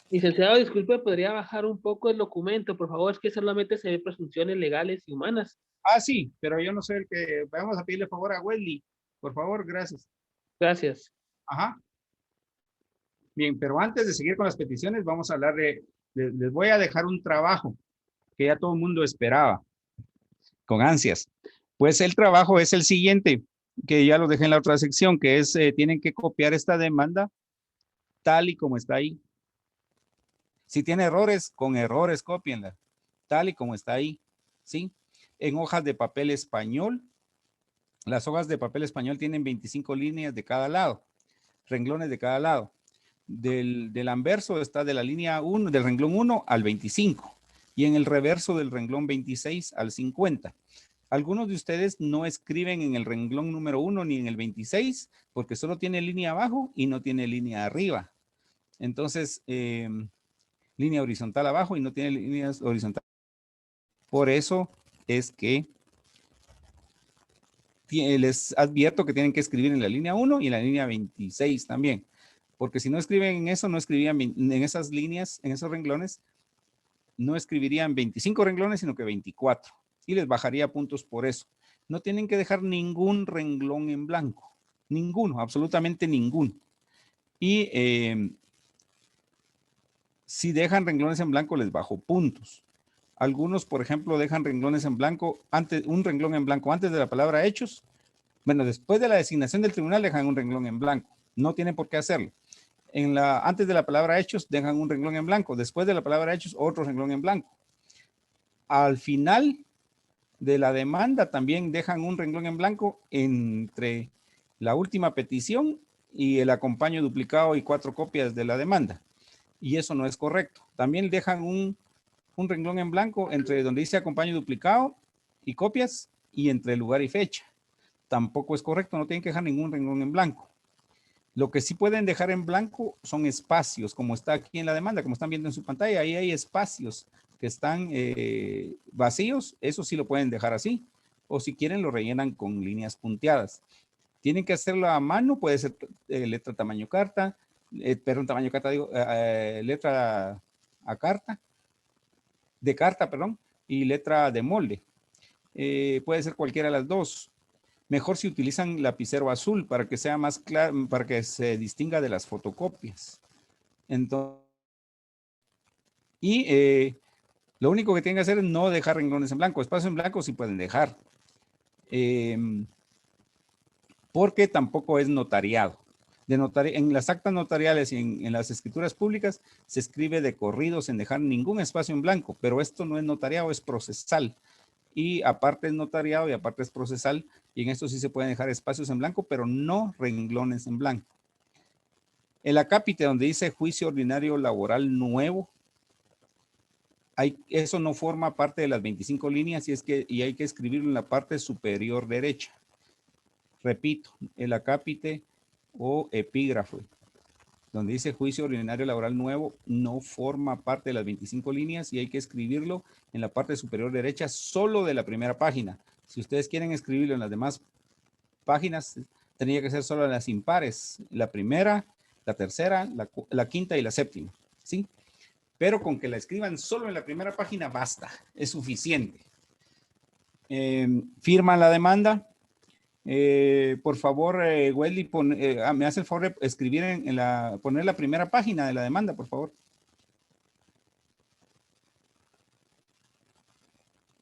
Licenciado, disculpe, ¿podría bajar un poco el documento? Por favor, es que solamente se ve presunciones legales y humanas. Ah, sí, pero yo no soy el que... Vamos a pedirle favor a Wesley. Por favor, gracias. Gracias. Ajá. Bien, pero antes de seguir con las peticiones, vamos a hablar les voy a dejar un trabajo que ya todo el mundo esperaba, con ansias. Pues el trabajo es el siguiente, que ya lo dejé en la otra sección, que es, tienen que copiar esta demanda tal y como está ahí. Si tiene errores, con errores, cópienla, tal y como está ahí, ¿sí? En hojas de papel español, las hojas de papel español tienen 25 líneas de cada lado, renglones de cada lado. Del anverso está de la línea 1, del renglón 1 al 25 y en el reverso del renglón 26 al 50. Algunos de ustedes no escriben en el renglón número 1 ni en el 26 porque solo tiene línea abajo y no tiene línea arriba. Entonces, línea horizontal abajo y no tiene líneas horizontales. Por eso es que les advierto que tienen que escribir en la línea 1 y en la línea 26 también. Porque si no escriben en eso, no escribirían en esas líneas, en esos renglones, no escribirían 25 renglones, sino que 24. Y les bajaría puntos por eso. No tienen que dejar ningún renglón en blanco. Ninguno, absolutamente ninguno. Y si dejan renglones en blanco, les bajo puntos. Algunos, por ejemplo, dejan renglones en blanco, un renglón en blanco antes de la palabra hechos. Bueno, después de la designación del tribunal dejan un renglón en blanco. No tienen por qué hacerlo. Antes de la palabra hechos dejan un renglón en blanco. Después de la palabra hechos, otro renglón en blanco. Al final de la demanda también dejan un renglón en blanco entre la última petición y el acompaño duplicado y 4 copias de la demanda. Y eso no es correcto. También dejan un renglón en blanco entre donde dice acompaño duplicado y copias y entre lugar y fecha. Tampoco es correcto, no tienen que dejar ningún renglón en blanco. Lo que sí pueden dejar en blanco son espacios, como está aquí en la demanda, como están viendo en su pantalla, ahí hay espacios que están vacíos, eso sí lo pueden dejar así, o si quieren lo rellenan con líneas punteadas. Tienen que hacerlo a mano, puede ser letra tamaño carta, tamaño carta digo, letra a carta, de carta, perdón, y letra de molde. Puede ser cualquiera de las dos. Mejor si utilizan lapicero azul para que sea más claro, para que se distinga de las fotocopias. Entonces, lo único que tienen que hacer es no dejar renglones en blanco. Espacio en blanco sí pueden dejar. Porque tampoco es notariado. En las actas notariales y en las escrituras públicas se escribe de corrido sin dejar ningún espacio en blanco, pero esto no es notariado, es procesal. Y aparte es notariado y aparte es procesal, y en esto sí se pueden dejar espacios en blanco, pero no renglones en blanco. El acápite donde dice juicio ordinario laboral nuevo, eso no forma parte de las 25 líneas y hay que escribirlo en la parte superior derecha. Repito, el acápite o epígrafe, donde dice juicio ordinario laboral nuevo, no forma parte de las 25 líneas y hay que escribirlo en la parte superior derecha solo de la primera página. Si ustedes quieren escribirlo en las demás páginas, tendría que ser solo en las impares, la primera, la tercera, la quinta y la séptima, ¿sí? Pero con que la escriban solo en la primera página basta, es suficiente. Firman la demanda. Por favor, Welly, me hace el favor de escribir poner la primera página de la demanda, por favor.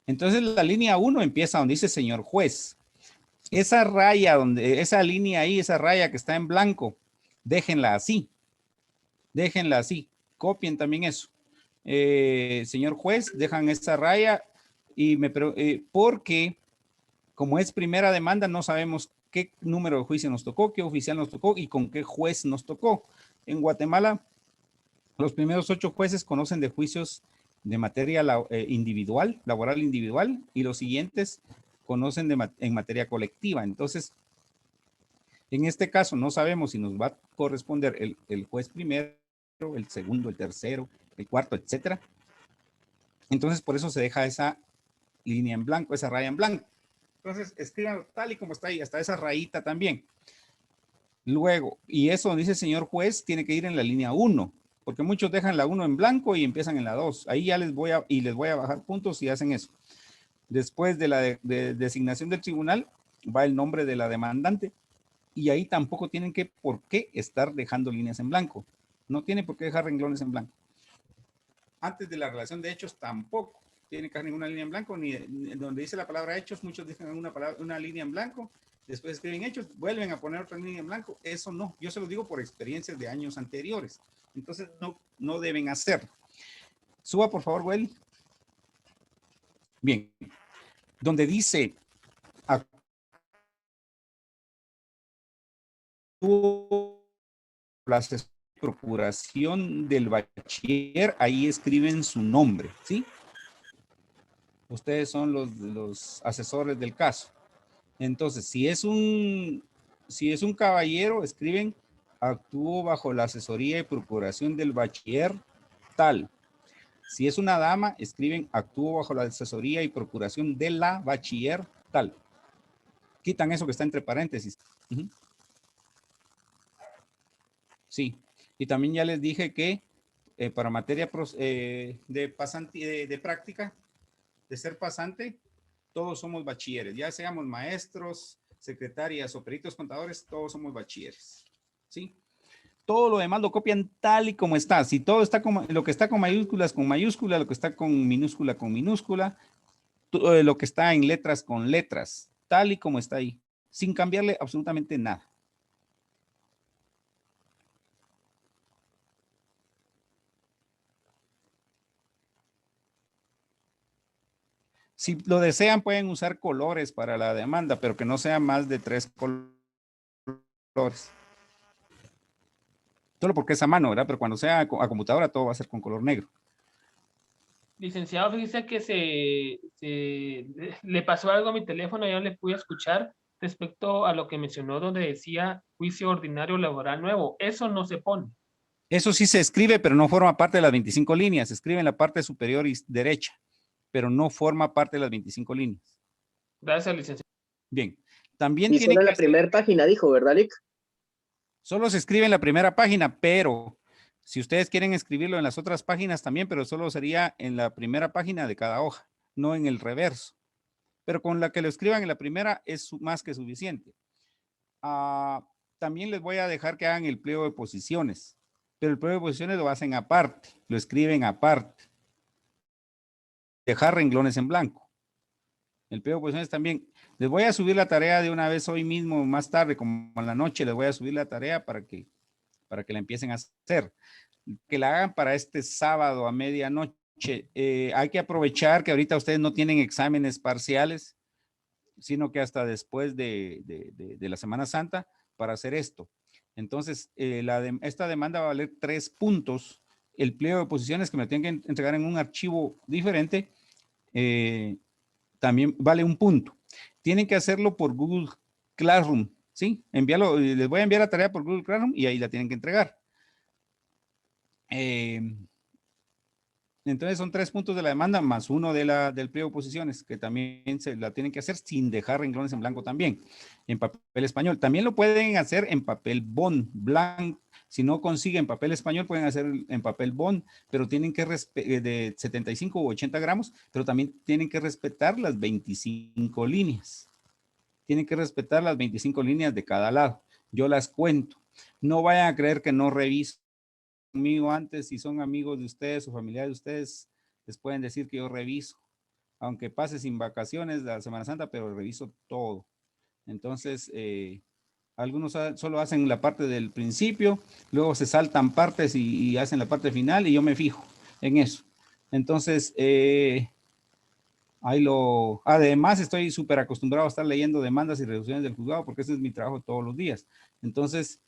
Entonces la línea 1 empieza donde dice señor juez. Esa raya, esa línea ahí, esa raya que está en blanco, déjenla así. Déjenla así. Copien también eso. Señor juez, dejan esa raya porque como es primera demanda, no sabemos qué número de juicio nos tocó, qué oficial nos tocó y con qué juez nos tocó. En Guatemala, los primeros 8 jueces conocen de juicios de materia individual, laboral individual, y los siguientes conocen en materia colectiva. Entonces, en este caso, no sabemos si nos va a corresponder el juez primero, el segundo, el tercero, el cuarto, etcétera. Entonces, por eso se deja esa línea en blanco, esa raya en blanco. Entonces, escriban tal y como está ahí, hasta esa rayita también. Luego, y eso donde dice señor juez, tiene que ir en la línea 1, porque muchos dejan la 1 en blanco y empiezan en la 2. Ahí ya les voy a bajar puntos si hacen eso. Después de la designación del tribunal, va el nombre de la demandante, y ahí tampoco tienen por qué estar dejando líneas en blanco. No tiene por qué dejar renglones en blanco. Antes de la relación de hechos, tampoco tiene que dejar ninguna línea en blanco, ni donde dice la palabra hechos, muchos dejan una línea en blanco, después escriben hechos, vuelven a poner otra línea en blanco. Eso no, yo se lo digo por experiencias de años anteriores. Entonces no deben hacerlo. Suba por favor, Welly. Bien, donde dice la procuración del bachiller, ahí escriben su nombre, ¿sí? Ustedes son los asesores del caso. Entonces, si es un caballero, escriben actuó bajo la asesoría y procuración del bachiller tal. Si es una dama, escriben actuó bajo la asesoría y procuración de la bachiller tal. Quitan eso que está entre paréntesis. Ujú. Sí, y también ya les dije que para materia de pasante, de práctica, de ser pasante, todos somos bachilleres, ya seamos maestros, secretarias o peritos contadores, todos somos bachilleres. ¿Sí? Todo lo demás lo copian tal y como está. Si todo está como, lo que está con mayúsculas, lo que está con minúscula, lo que está en letras con letras, tal y como está ahí, sin cambiarle absolutamente nada. Si lo desean, pueden usar colores para la demanda, pero que no sean más de 3 colores. Solo porque es a mano, ¿verdad? Pero cuando sea a computadora, todo va a ser con color negro. Licenciado, fíjese que le pasó algo a mi teléfono, ya no le pude escuchar respecto a lo que mencionó donde decía juicio ordinario laboral nuevo. Eso no se pone. Eso sí se escribe, pero no forma parte de las 25 líneas. Se escribe en la parte superior y derecha, pero no forma parte de las 25 líneas. Gracias, licenciado. Bien. También Y tiene solo en que la primera página dijo, ¿verdad, Lick? Solo se escribe en la primera página, pero si ustedes quieren escribirlo en las otras páginas también, pero solo sería en la primera página de cada hoja, no en el reverso. Pero con la que lo escriban en la primera es más que suficiente. También les voy a dejar que hagan el pliego de posiciones, pero el pliego de posiciones lo hacen aparte, lo escriben aparte. Dejar renglones en blanco. El pliego de posiciones también. Les voy a subir la tarea de una vez hoy mismo, más tarde, como en la noche, les voy a subir la tarea para que la empiecen a hacer. Que la hagan para este sábado a medianoche. Hay que aprovechar que ahorita ustedes no tienen exámenes parciales, sino que hasta después de la Semana Santa para hacer esto. Entonces, esta demanda va a valer 3 puntos. El pliego de posiciones que me tienen que entregar en un archivo diferente también vale 1 punto. Tienen que hacerlo por Google Classroom, ¿sí? Envíalo, les voy a enviar la tarea por Google Classroom y ahí la tienen que entregar. Entonces son 3 puntos de la demanda más 1 del pliego de posiciones, que también se la tienen que hacer sin dejar renglones en blanco también, en papel español. También lo pueden hacer en papel bond, blanco. Si no consiguen papel español, pueden hacer en papel bond, pero tienen que de 75 u 80 gramos, pero también tienen que respetar las 25 líneas. Tienen que respetar las 25 líneas de cada lado. Yo las cuento. No vayan a creer que no reviso conmigo antes. Si son amigos de ustedes o familiares de ustedes, les pueden decir que yo reviso, aunque pase sin vacaciones la Semana Santa, pero reviso todo. Entonces, algunos solo hacen la parte del principio, luego se saltan partes y hacen la parte final y yo me fijo en eso. Entonces, además estoy súper acostumbrado a estar leyendo demandas y resoluciones del juzgado porque ese es mi trabajo todos los días. Entonces,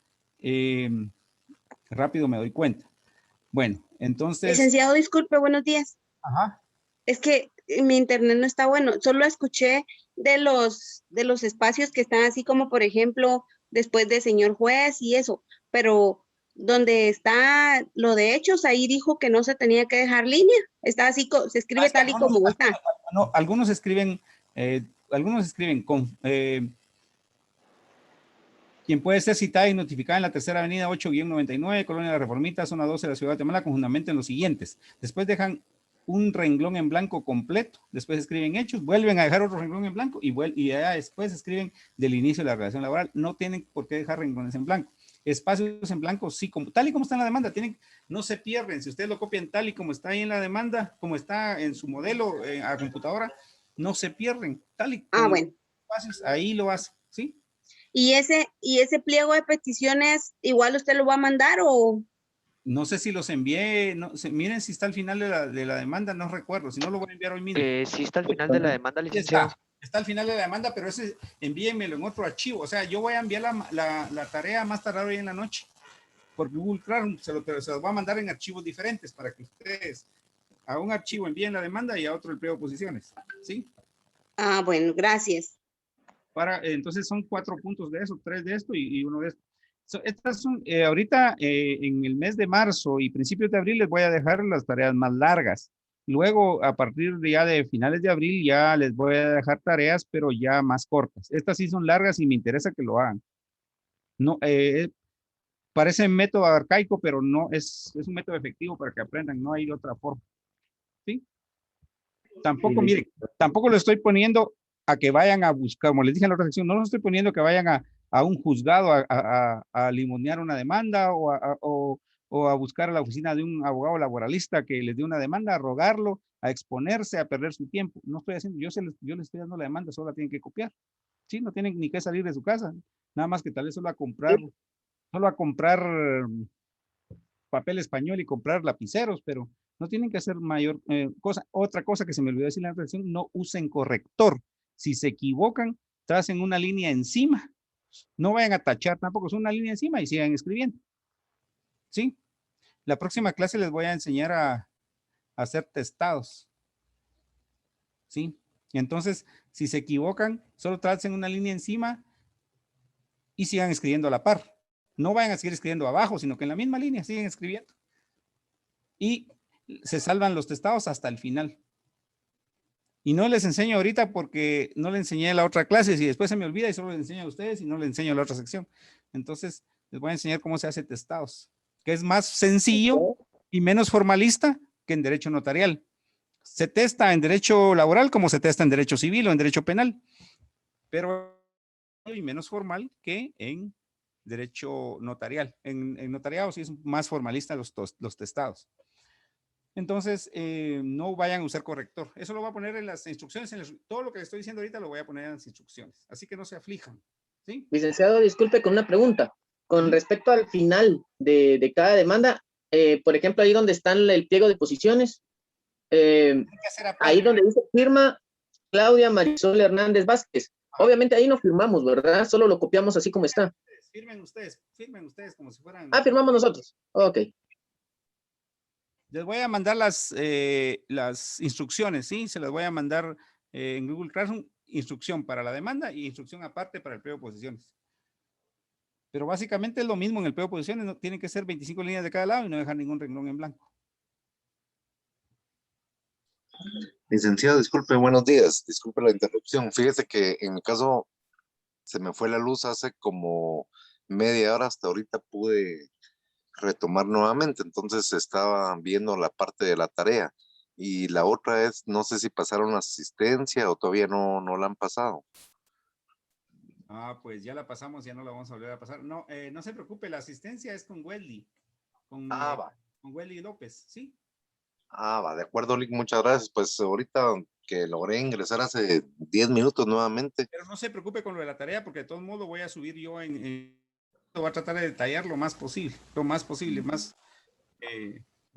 rápido me doy cuenta. Bueno, entonces... Licenciado, disculpe, buenos días. Ajá. Es que mi internet no está bueno. Solo escuché de los espacios que están así como, por ejemplo, después de señor juez y eso, pero donde está lo de hechos, ahí dijo que no se tenía que dejar línea. Está así, se escribe tal y como está. No, algunos escriben quien puede ser citada y notificada en la tercera avenida 8-99, Colonia de la Reformita, zona 12 de la ciudad de Guatemala, conjuntamente en los siguientes. Después dejan un renglón en blanco completo, después escriben hechos, vuelven a dejar otro renglón en blanco y ya después escriben del inicio de la relación laboral. No tienen por qué dejar renglones en blanco. Espacios en blanco, sí, tal y como está en la demanda, no se pierden. Si ustedes lo copian tal y como está ahí en la demanda, como está en su modelo a computadora, no se pierden. Tal y como bueno. espacios, ahí lo hace, ¿sí? ¿Y ese pliego de peticiones igual usted lo va a mandar o...? No sé si los envié, miren si está al final de la demanda, no recuerdo, si no lo voy a enviar hoy mismo. Sí está al final de la demanda, licenciado. Está al final de la demanda, pero ese envíenmelo en otro archivo. O sea, yo voy a enviar la tarea más tardar hoy en la noche por Google Classroom, se los voy a mandar en archivos diferentes para que ustedes a un archivo envíen la demanda y a otro el pliego de posiciones, ¿sí? Bueno, gracias. Entonces son 4 puntos de eso, 3 de esto y 1 de esto. Estas son, ahorita en el mes de marzo y principios de abril les voy a dejar las tareas más largas. Luego, a partir de ya de finales de abril, ya les voy a dejar tareas, pero ya más cortas. Estas sí son largas y me interesa que lo hagan. No, parece método arcaico, pero no es un método efectivo para que aprendan. No hay otra forma. ¿Sí? Tampoco, mire, tampoco lo estoy poniendo a que vayan a buscar, como les dije en la otra sección, no los estoy poniendo que vayan a un juzgado a limonear una demanda o a buscar a la oficina de un abogado laboralista que les dé una demanda, a rogarlo, a exponerse, a perder su tiempo. No estoy haciendo, yo les estoy dando la demanda, solo la tienen que copiar. Sí, no tienen ni que salir de su casa, nada más que tal vez solo a comprar papel español y comprar lapiceros, pero no tienen que hacer mayor cosa. Otra cosa que se me olvidó decir en la redacción, no usen corrector. Si se equivocan, tracen una línea encima. No vayan a tachar tampoco, es una línea encima y sigan escribiendo. ¿Sí? La próxima clase les voy a enseñar a hacer testados. ¿Sí? Y entonces, si se equivocan, solo tracen una línea encima y sigan escribiendo a la par. No vayan a seguir escribiendo abajo, sino que en la misma línea siguen escribiendo. Y se salvan los testados hasta el final. Y no les enseño ahorita porque no le enseñé la otra clase. Si después se me olvida y solo les enseño a ustedes y no les enseño la otra sección. Entonces, les voy a enseñar cómo se hace testados, que es más sencillo y menos formalista que en derecho notarial. Se testa en derecho laboral como se testa en derecho civil o en derecho penal, pero y menos formal que en derecho notarial. En notariado sí es más formalista los testados. Entonces, no vayan a usar corrector. Eso lo voy a poner en las instrucciones. Todo lo que les estoy diciendo ahorita lo voy a poner en las instrucciones. Así que no se aflijan. ¿Sí? Licenciado, disculpe con una pregunta. Con respecto al final de cada demanda, por ejemplo, ahí donde está el pliego de posiciones, ahí donde dice firma Claudia Marisol Hernández Vázquez. Obviamente ahí no firmamos, ¿verdad? Solo lo copiamos así como está. Firmen ustedes como si fueran... Ah, firmamos nosotros. Ok. Les voy a mandar las instrucciones, ¿sí? Se las voy a mandar en Google Classroom, instrucción para la demanda y instrucción aparte para el pliego de posiciones. Pero básicamente es lo mismo en el pliego de posiciones, no, tienen que ser 25 líneas de cada lado y no dejar ningún renglón en blanco. Licenciado, disculpe, buenos días. Disculpe la interrupción. Fíjese que en mi caso se me fue la luz hace como media hora, hasta ahorita pude retomar nuevamente, entonces estaba viendo la parte de la tarea y la otra es, no sé si pasaron la asistencia o todavía no la han pasado. Ah, pues ya la pasamos, ya no la vamos a volver a pasar. No, no se preocupe, la asistencia es con Welly, con Welly López, ¿sí? Ah, va, de acuerdo, Lick, muchas gracias. Pues ahorita que logré ingresar hace 10 minutos nuevamente. Pero no se preocupe con lo de la tarea, porque de todos modos voy a subir yo voy a tratar de detallar lo más posible, voy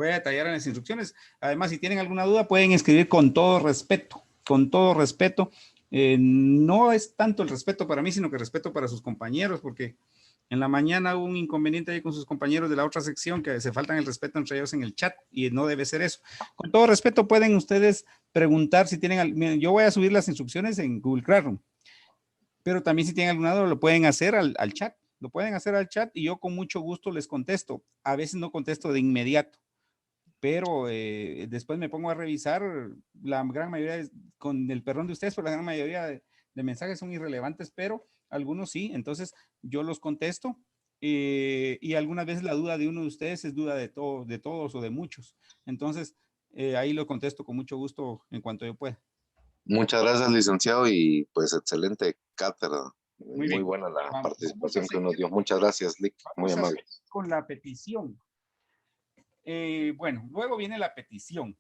a detallar en las instrucciones. Además, si tienen alguna duda, pueden escribir con todo respeto, no es tanto el respeto para mí, sino que respeto para sus compañeros, porque en la mañana hubo un inconveniente ahí con sus compañeros de la otra sección que se faltan el respeto entre ellos en el chat y no debe ser eso. Con todo respeto pueden ustedes preguntar si tienen, miren, yo voy a subir las instrucciones en Google Classroom, pero también si tienen alguna duda lo pueden hacer al chat. Lo pueden hacer al chat y yo con mucho gusto les contesto. A veces no contesto de inmediato, pero después me pongo a revisar. La gran mayoría, con el perdón de ustedes, pero la gran mayoría de mensajes son irrelevantes, pero algunos sí. Entonces yo los contesto y algunas veces la duda de uno de ustedes es duda de todos o de muchos. Entonces ahí lo contesto con mucho gusto en cuanto yo pueda. Muchas gracias, licenciado, y pues excelente cátedra. Muy bien. Buena la participación que nos dio. Muchas gracias, Lick. Muy amable. Con la petición. Bueno, luego viene la petición.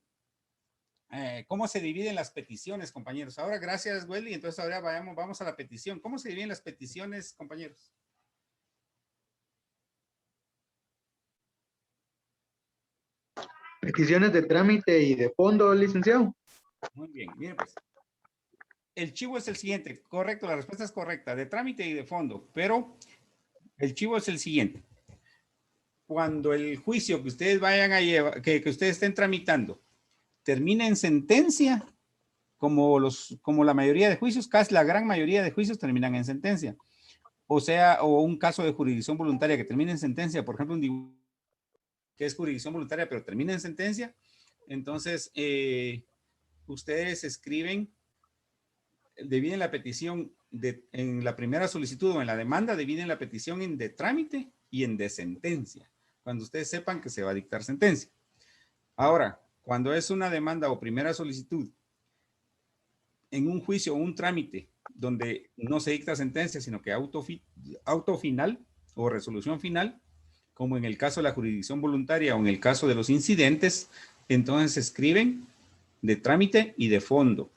¿Cómo se dividen las peticiones, compañeros? Ahora, gracias, Welly. Entonces, ahora vamos a la petición. ¿Cómo se dividen las peticiones, compañeros? Peticiones de trámite y de fondo, licenciado. Muy bien, miren pues. El chivo es el siguiente, correcto, la respuesta es correcta, de trámite y de fondo, pero el chivo es el siguiente. Cuando el juicio que ustedes vayan a llevar, que ustedes estén tramitando, termine en sentencia, como la mayoría de juicios, casi la gran mayoría de juicios terminan en sentencia. O sea, o un caso de jurisdicción voluntaria que termine en sentencia, por ejemplo, un divorcio que es jurisdicción voluntaria, pero termina en sentencia, Entonces, ustedes escriben, dividen la petición en la primera solicitud o en la demanda, dividen la petición en de trámite y en de sentencia, cuando ustedes sepan que se va a dictar sentencia. Ahora, cuando es una demanda o primera solicitud en un juicio o un trámite donde no se dicta sentencia, sino que auto final o resolución final, como en el caso de la jurisdicción voluntaria o en el caso de los incidentes, entonces se escriben de trámite y de fondo.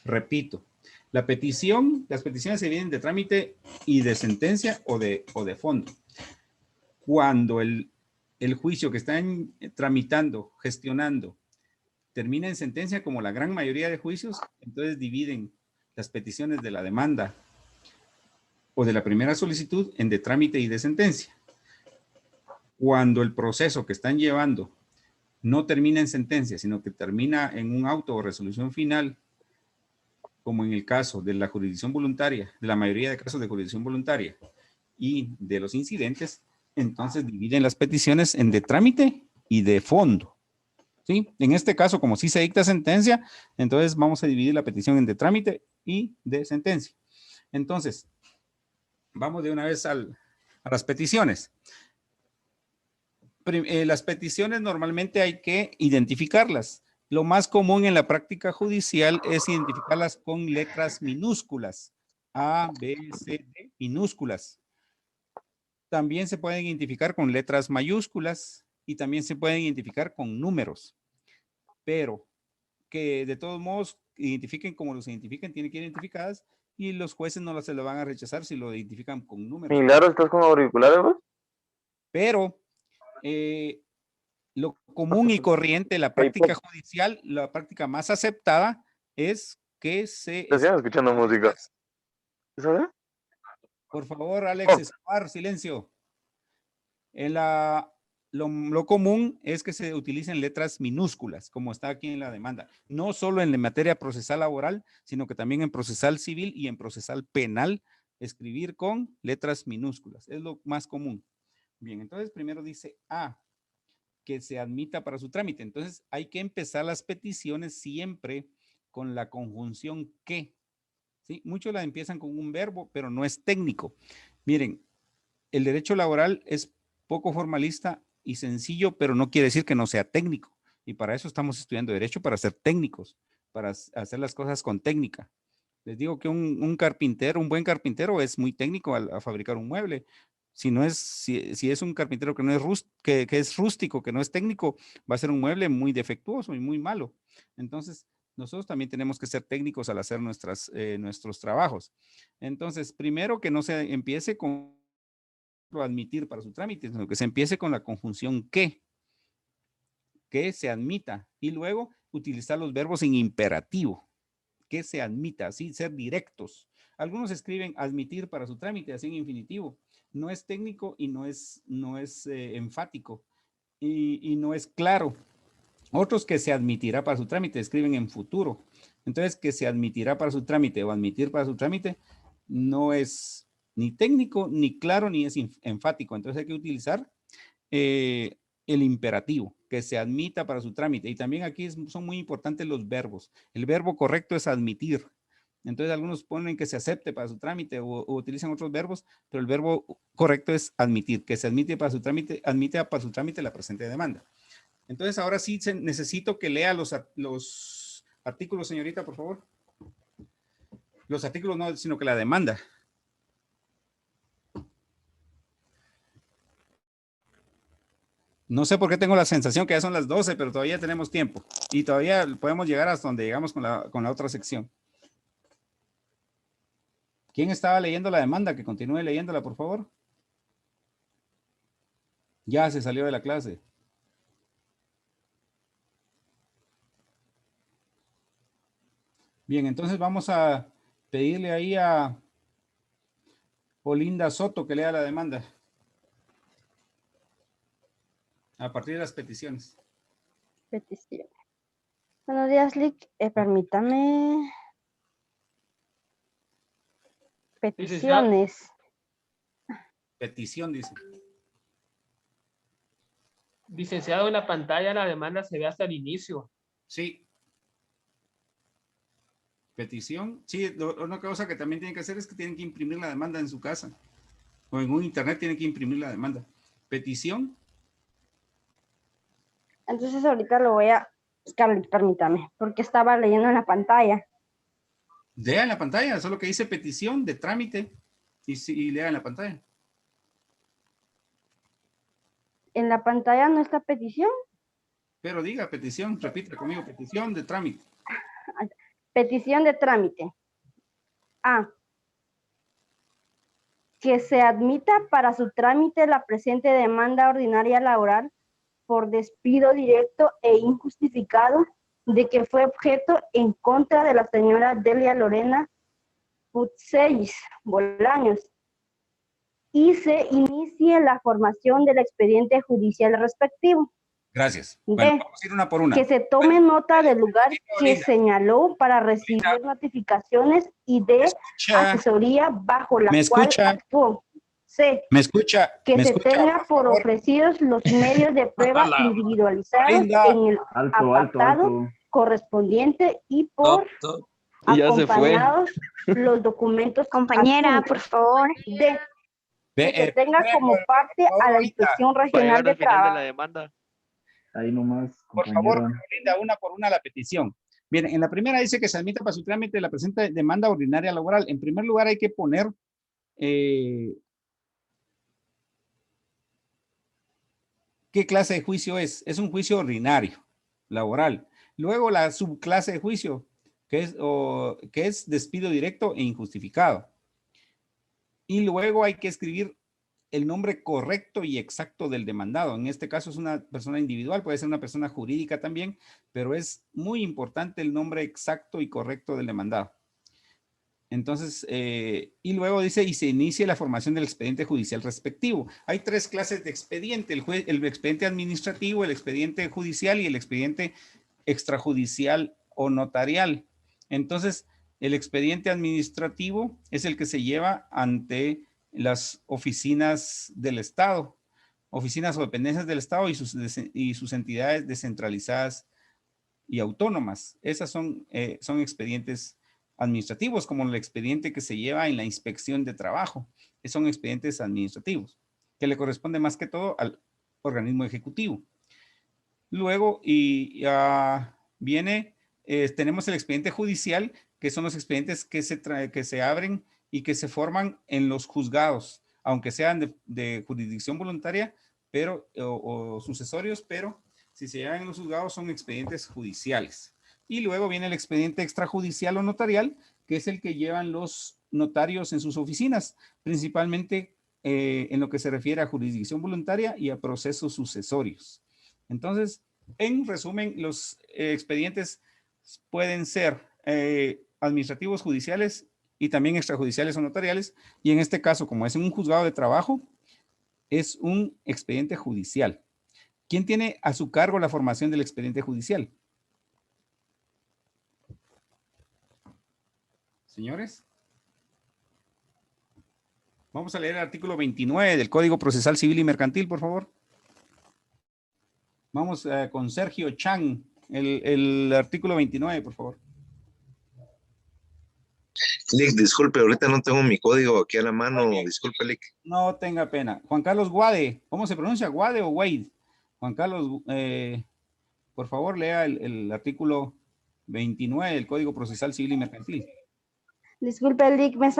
Repito, las peticiones se dividen de trámite y de sentencia o de fondo. Cuando el juicio que están tramitando, gestionando, termina en sentencia, como la gran mayoría de juicios, entonces dividen las peticiones de la demanda o de la primera solicitud en de trámite y de sentencia. Cuando el proceso que están llevando no termina en sentencia, sino que termina en un auto o resolución final, como en el caso de la jurisdicción voluntaria, de la mayoría de casos de jurisdicción voluntaria y de los incidentes, entonces dividen las peticiones en de trámite y de fondo. ¿Sí? En este caso, como sí se dicta sentencia, entonces vamos a dividir la petición en de trámite y de sentencia. Entonces, vamos de una vez a las peticiones. Las peticiones normalmente hay que identificarlas. Lo más común en la práctica judicial es identificarlas con letras minúsculas. A, B, C, D, minúsculas. También se pueden identificar con letras mayúsculas y también se pueden identificar con números. Pero que de todos modos identifiquen como los identifiquen, tienen que ir identificadas y los jueces no se lo van a rechazar si lo identifican con números. Milagro, ¿estás con auriculares vos? Pero lo común y corriente, la práctica judicial, la práctica más aceptada es que se... ¿Estás escuchando música? ¿Sabes? Por favor, Alex, Escobar, silencio. Lo común es que se utilicen letras minúsculas, como está aquí en la demanda. No solo en la materia procesal laboral, sino que también en procesal civil y en procesal penal, escribir con letras minúsculas. Es lo más común. Bien, entonces primero dice A, que se admita para su trámite. Entonces hay que empezar las peticiones siempre con la conjunción que. ¿Sí? Muchos la empiezan con un verbo, pero no es técnico. Miren, el derecho laboral es poco formalista y sencillo, pero no quiere decir que no sea técnico. Y para eso estamos estudiando derecho, para ser técnicos, para hacer las cosas con técnica. Les digo que un carpintero, un buen carpintero es muy técnico a fabricar un mueble. Si es un carpintero que no es que es rústico, que no es técnico, va a ser un mueble muy defectuoso y muy malo. Entonces, nosotros también tenemos que ser técnicos al hacer nuestros trabajos. Entonces, primero que no se empiece con admitir para su trámite, sino que se empiece con la conjunción que se admita, y luego utilizar los verbos en imperativo, que se admita, así ser directos. Algunos escriben admitir para su trámite, así en infinitivo. No es técnico y no es enfático y no es claro. Otros que se admitirá para su trámite escriben en futuro. Entonces, que se admitirá para su trámite o admitir para su trámite no es ni técnico, ni claro, ni es enfático. Entonces hay que utilizar el imperativo, que se admita para su trámite. Y también aquí son muy importantes los verbos. El verbo correcto es admitir. Entonces algunos ponen que se acepte para su trámite o utilizan otros verbos, pero el verbo correcto es admitir, que se admite para su trámite, admite para su trámite la presente demanda. Entonces ahora sí necesito que lea los artículos, señorita, por favor. Los artículos no, sino que la demanda. No sé por qué tengo la sensación que ya son las 12, pero todavía tenemos tiempo. Y todavía podemos llegar hasta donde llegamos con la otra sección. ¿Quién estaba leyendo la demanda? Que continúe leyéndola, por favor. Ya se salió de la clase. Bien, entonces vamos a pedirle ahí a Olinda Soto que lea la demanda. A partir de las peticiones. Petición. Buenos días, Lick. Permítame. Peticiones. Petición, dice. Licenciado, en la pantalla la demanda se ve hasta el inicio. Sí. Petición. Sí, una cosa que también tienen que hacer es que tienen que imprimir la demanda en su casa. O en un internet tienen que imprimir la demanda. Petición. Entonces ahorita lo voy a... Scarlett, permítame, porque estaba leyendo en la pantalla. Lea en la pantalla, solo que dice petición de trámite. Y lea en la pantalla. En la pantalla no está petición. Pero diga petición, repite conmigo, petición de trámite. Petición de trámite. A. Que se admita para su trámite la presente demanda ordinaria laboral por despido directo e injustificado de que fue objeto en contra de la señora Delia Lorena Putseis Bolaños y se inicie la formación del expediente judicial respectivo. Gracias. D. Bueno, vamos a ir una por una. Que se tome nota del lugar que señaló para recibir notificaciones y de asesoría bajo la cual actuó. C. ¿Me escucha? Que ¿Me se escucha, tenga por ofrecidos los medios de prueba individualizados en el apartado correspondiente y por acompañados los documentos. Compañera, por favor. D. Que se tenga como parte a la Inspección Regional de Trabajo. Ahí nomás, por favor, Linda, una por una la petición. Bien, en la primera dice que se admita para su trámite la presente demanda ordinaria laboral. En primer lugar hay que poner ¿qué clase de juicio es? Es un juicio ordinario, laboral. Luego la subclase de juicio, que es despido directo e injustificado. Y luego hay que escribir el nombre correcto y exacto del demandado. En este caso es una persona individual, puede ser una persona jurídica también, pero es muy importante el nombre exacto y correcto del demandado. Entonces, y luego dice, y se inicia la formación del expediente judicial respectivo. Hay tres clases de expediente, el expediente administrativo, el expediente judicial y el expediente extrajudicial o notarial. Entonces, el expediente administrativo es el que se lleva ante las oficinas del Estado, oficinas o dependencias del Estado y sus entidades descentralizadas y autónomas. Esas son expedientes administrativos, como el expediente que se lleva en la inspección de trabajo. Son expedientes administrativos, que le corresponde más que todo al organismo ejecutivo. Luego, tenemos el expediente judicial, que son los expedientes que se abren y que se forman en los juzgados, aunque sean de jurisdicción voluntaria, pero, o sucesorios, pero si se llevan en los juzgados son expedientes judiciales. Y luego viene el expediente extrajudicial o notarial, que es el que llevan los notarios en sus oficinas, principalmente en lo que se refiere a jurisdicción voluntaria y a procesos sucesorios. Entonces, en resumen, los expedientes pueden ser administrativos, judiciales y también extrajudiciales o notariales. Y en este caso, como es en un juzgado de trabajo, es un expediente judicial. ¿Quién tiene a su cargo la formación del expediente judicial? Señores. Vamos a leer el artículo 29 del Código Procesal Civil y Mercantil, por favor. Vamos con Sergio Chang, el artículo 29, por favor. Lick, disculpe, ahorita no tengo mi código aquí a la mano. Disculpe, Lick. No tenga pena. Juan Carlos Guade, ¿cómo se pronuncia? ¿Guade o Wade? Juan Carlos, por favor, lea el artículo 29 del Código Procesal Civil y Mercantil. Disculpe, Lick, me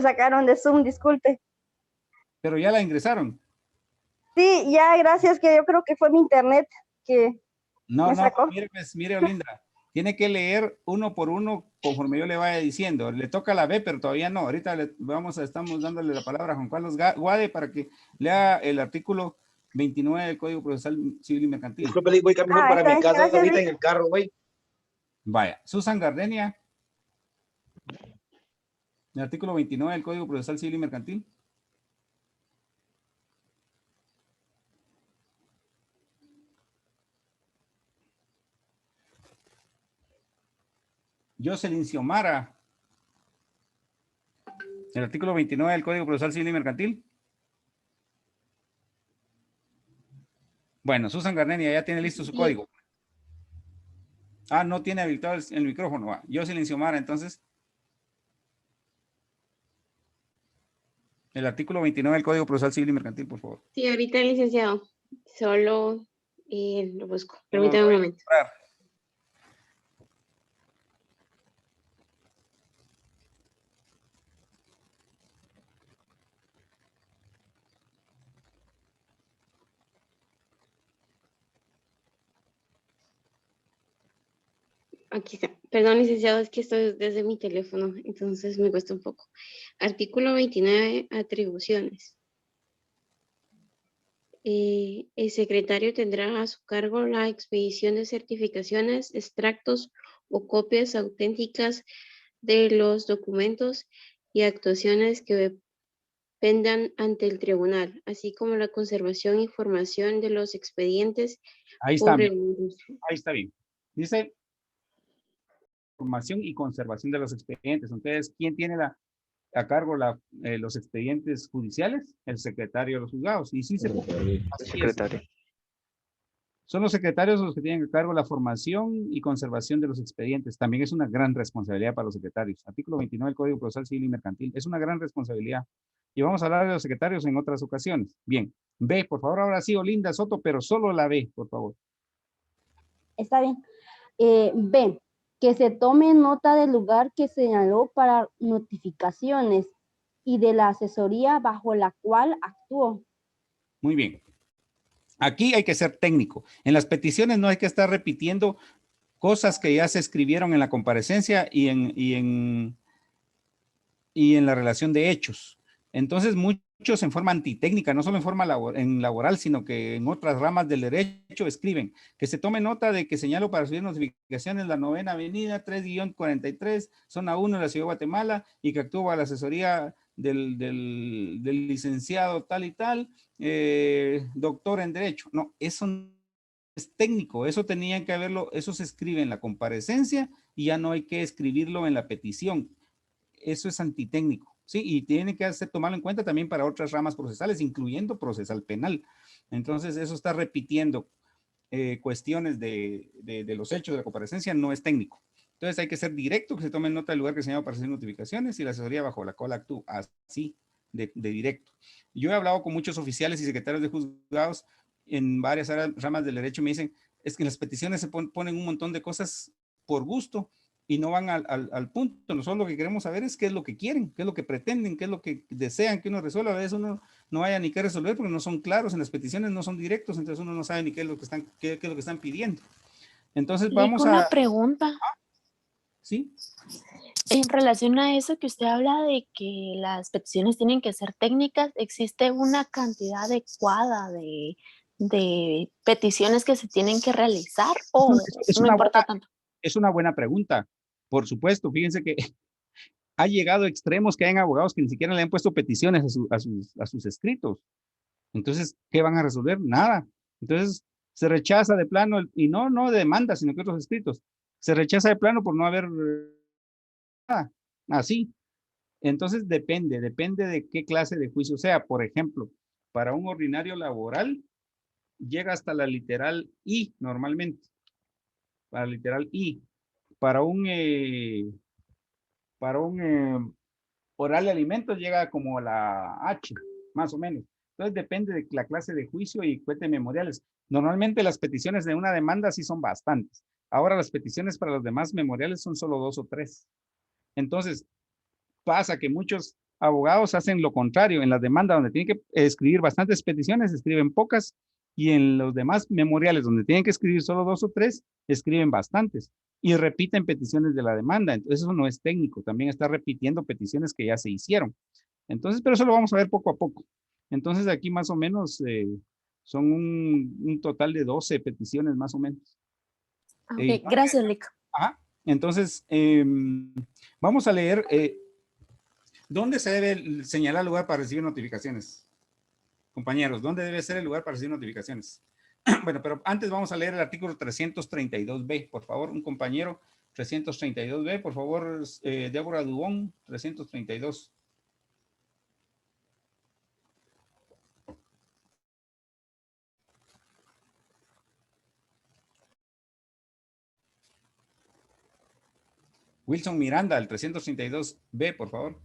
sacaron de Zoom, disculpe. Pero ya la ingresaron. Sí, ya, gracias, que yo creo que fue mi internet que me sacó. Mire, Olinda, tiene que leer uno por uno conforme yo le vaya diciendo. Le toca la B, pero todavía no. Ahorita estamos dándole la palabra a Juan Carlos Guade para que lea el artículo 29 del Código Procesal Civil y Mercantil. Disculpe, voy camino para mi casa ahorita en el carro, güey. Vaya, Susan Gardenia. El artículo 29 del Código Procesal Civil y Mercantil. Jocelyn Xiomara. El artículo 29 del Código Procesal Civil y Mercantil. Bueno, Susan Garnenia ya tiene listo su Sí. código. Ah, no tiene habilitado el micrófono. Va. Yo silencio Mara, entonces. El artículo 29 del Código Procesal Civil y Mercantil, por favor. Sí, ahorita, licenciado. Solo lo busco. Permítame un momento. Aquí está. Perdón, licenciado, es que esto es desde mi teléfono, entonces me cuesta un poco. Artículo 29, atribuciones. El secretario tendrá a su cargo la expedición de certificaciones, extractos o copias auténticas de los documentos y actuaciones que pendan ante el tribunal, así como la conservación y formación de los expedientes. Ahí está por bien. el- Ahí está bien. Dice formación y conservación de los expedientes. Entonces, ¿quién tiene a cargo los expedientes judiciales? El secretario de los juzgados. Y sí se puede. Así es. Secretario. Son los secretarios los que tienen a cargo la formación y conservación de los expedientes. También es una gran responsabilidad para los secretarios. Artículo 29 del Código Procesal Civil y Mercantil. Es una gran responsabilidad. Y vamos a hablar de los secretarios en otras ocasiones. Bien. B, por favor, ahora sí, Olinda Soto, pero solo la B, por favor. Está bien. B, que se tome nota del lugar que señaló para notificaciones y de la asesoría bajo la cual actuó. Muy bien. Aquí hay que ser técnico. En las peticiones no hay que estar repitiendo cosas que ya se escribieron en la comparecencia y en la relación de hechos. Entonces, muchos en forma antitécnica, no solo en forma laboral, sino que en otras ramas del derecho escriben que se tome nota de que señalo para subir notificaciones la 9ª Avenida, 3-43, zona 1 de la Ciudad de Guatemala, y que actúa la asesoría del licenciado tal y tal, doctor en Derecho. No, eso no es técnico, eso tenían que haberlo, eso se escribe en la comparecencia y ya no hay que escribirlo en la petición. Eso es antitécnico, ¿sí? Y tiene que tomarlo en cuenta también para otras ramas procesales, incluyendo procesal penal. Entonces, eso está repitiendo cuestiones de los hechos de la comparecencia, no es técnico. Entonces, hay que ser directo, que se tome nota del lugar que se llama para hacer notificaciones y la asesoría bajo la cual actúa, así, de directo. Yo he hablado con muchos oficiales y secretarios de juzgados en varias ramas del derecho y me dicen, es que en las peticiones se ponen un montón de cosas por gusto y no van al punto. Nosotros lo que queremos saber es qué es lo que quieren, qué es lo que pretenden, qué es lo que desean que uno resuelva. A veces uno no haya ni qué resolver porque no son claros en las peticiones, no son directos, entonces uno no sabe ni qué es lo que están pidiendo. Entonces vamos Una pregunta. ¿Sí? En relación a eso que usted habla de que las peticiones tienen que ser técnicas, ¿existe una cantidad adecuada de peticiones que se tienen que realizar o no importa tanto? Es una buena pregunta. Por supuesto, fíjense que ha llegado a extremos que hay abogados que ni siquiera le han puesto peticiones a sus escritos. Entonces, ¿qué van a resolver? Nada. Entonces, se rechaza de plano, y no de demanda, sino que otros escritos. Se rechaza de plano por no haber nada. Así. Entonces, depende de qué clase de juicio sea. Por ejemplo, para un ordinario laboral, llega hasta la literal I normalmente. Para literal I. Para un oral de alimentos llega como la H, más o menos. Entonces depende de la clase de juicio y cuente memoriales. Normalmente las peticiones de una demanda sí son bastantes. Ahora las peticiones para los demás memoriales son solo 2 o 3. Entonces pasa que muchos abogados hacen lo contrario. En las demandas donde tienen que escribir bastantes peticiones, escriben pocas. Y en los demás memoriales donde tienen que escribir solo 2 o 3, escriben bastantes y repiten peticiones de la demanda. Entonces eso no es técnico, también está repitiendo peticiones que ya se hicieron. Entonces, pero eso lo vamos a ver poco a poco. Entonces aquí más o menos son un total de 12 peticiones más o menos. Okay, gracias, Lic. Entonces, vamos a leer, ¿dónde se debe señalar el lugar para recibir notificaciones? Compañeros, ¿dónde debe ser el lugar para recibir notificaciones? Bueno, pero antes vamos a leer el artículo 332B, por favor, un compañero, 332B, por favor, Débora Dubón, 332. Wilson Miranda, el 332B, por favor.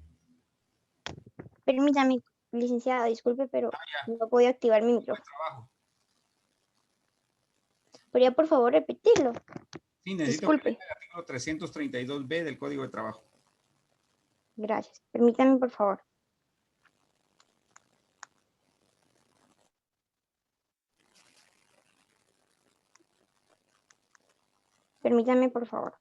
Permítame, licenciada, disculpe, pero no puedo activar mi micrófono. ¿Podría por favor repetirlo? Sí, necesito Disculpe. que lea el artículo 332B del Código de Trabajo. Gracias. Permítame, por favor. Permítame, por favor.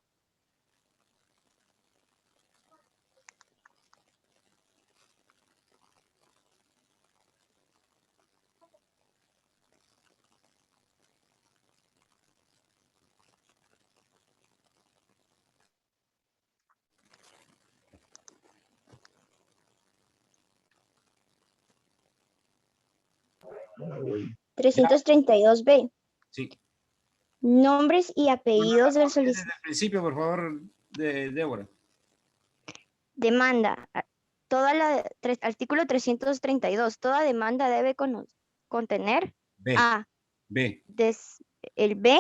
¿332B? Sí. Nombres y apellidos del Desde solicitante. el principio, por favor, Débora. Demanda. Artículo 332. Toda demanda debe contener B. A. B. El B.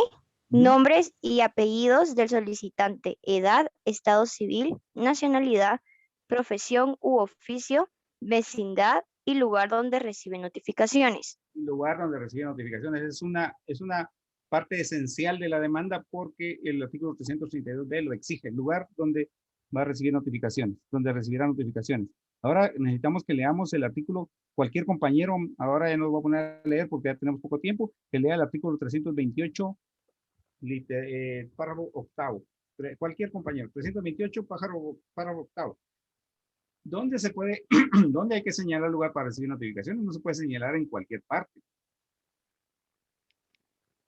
Nombres y apellidos del solicitante, edad, estado civil, nacionalidad, profesión u oficio, vecindad y lugar donde recibe notificaciones. Lugar donde recibe notificaciones es una parte esencial de la demanda porque el artículo 332B lo exige, el lugar donde va a recibir notificaciones, donde recibirá notificaciones. Ahora necesitamos que leamos el artículo, cualquier compañero, ahora ya nos voy a poner a leer porque ya tenemos poco tiempo, que lea el artículo 328, párrafo octavo. Cualquier compañero, 328, párrafo octavo. ¿Dónde se puede, dónde hay que señalar el lugar para recibir notificaciones? No se puede señalar en cualquier parte.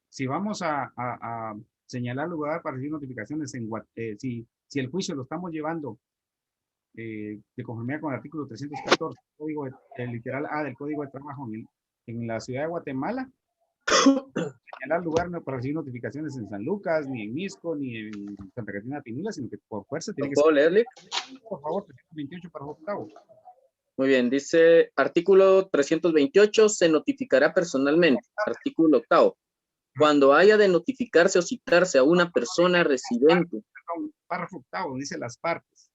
Si vamos a señalar lugar para recibir notificaciones, si el juicio lo estamos llevando de conformidad con el artículo 314, el literal A del Código de Trabajo en la ciudad de Guatemala, señalar lugar no para recibir notificaciones en San Lucas, ni en Misco, ni en Santa Catarina de Pinula, sino que por fuerza tiene que ser. ¿Puedo leerle? Por favor, 328 para octavo. Muy bien, dice artículo 328, se notificará personalmente. Artículo octavo. Cuando haya de notificarse o citarse a una persona residente. Perdón, párrafo octavo, dice las partes.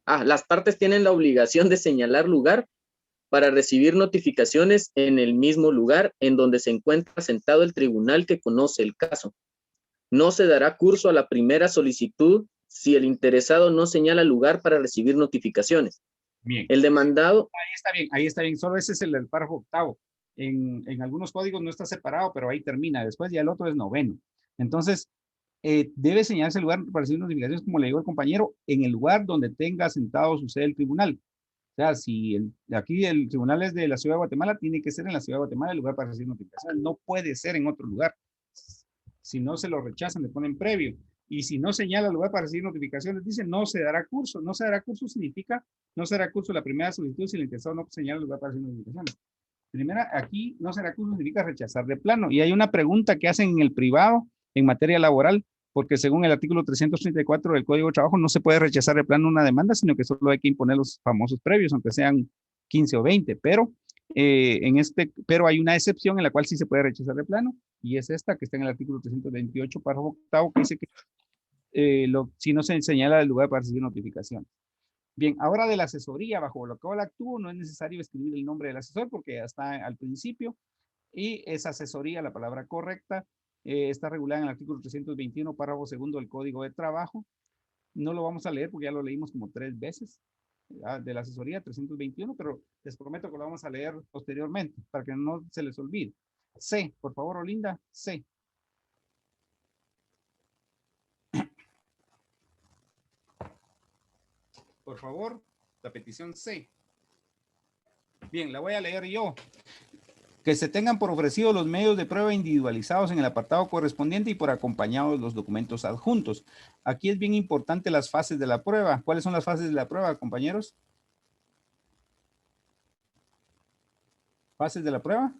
Las partes tienen la obligación de señalar lugar para recibir notificaciones en el mismo lugar en donde se encuentra sentado el tribunal que conoce el caso. No se dará curso a la primera solicitud si el interesado no señala lugar para recibir notificaciones. Bien. El demandado. Ahí está bien. Solo ese es el párrafo octavo. En algunos códigos no está separado, pero ahí termina. Después ya el otro es noveno. Entonces, debe señalarse el lugar para recibir notificaciones, como le digo al compañero, en el lugar donde tenga sentado su sede el tribunal. O sea, si aquí el tribunal es de la ciudad de Guatemala, tiene que ser en la ciudad de Guatemala el lugar para recibir notificaciones. No puede ser en otro lugar. Si no se lo rechazan, le ponen previo. Y si no señala el lugar para recibir notificaciones, dice no se dará curso. No se dará curso significa no será curso la primera solicitud si el interesado no señala el lugar para recibir notificaciones. Primera, aquí no será curso significa rechazar de plano. Y hay una pregunta que hacen en el privado en materia laboral, porque según el artículo 334 del Código de Trabajo no se puede rechazar de plano una demanda, sino que solo hay que imponer los famosos previos, aunque sean 15 o 20, pero hay una excepción en la cual sí se puede rechazar de plano, y es esta que está en el artículo 328, párrafo octavo, que dice que si no se señala el lugar para recibir notificación. Bien, ahora de la asesoría bajo bloqueo actúo, no es necesario escribir el nombre del asesor porque ya está al principio, y esa asesoría, la palabra correcta, está regulada en el artículo 321, párrafo segundo del Código de Trabajo. No lo vamos a leer porque ya lo leímos como 3 veces, de la asesoría 321, pero les prometo que lo vamos a leer posteriormente para que no se les olvide. C, por favor, Olinda, C. Por favor, la petición C. Bien, la voy a leer yo. Que se tengan por ofrecido los medios de prueba individualizados en el apartado correspondiente y por acompañados los documentos adjuntos. Aquí es bien importante las fases de la prueba. ¿Cuáles son las fases de la prueba, compañeros? Fases de la prueba.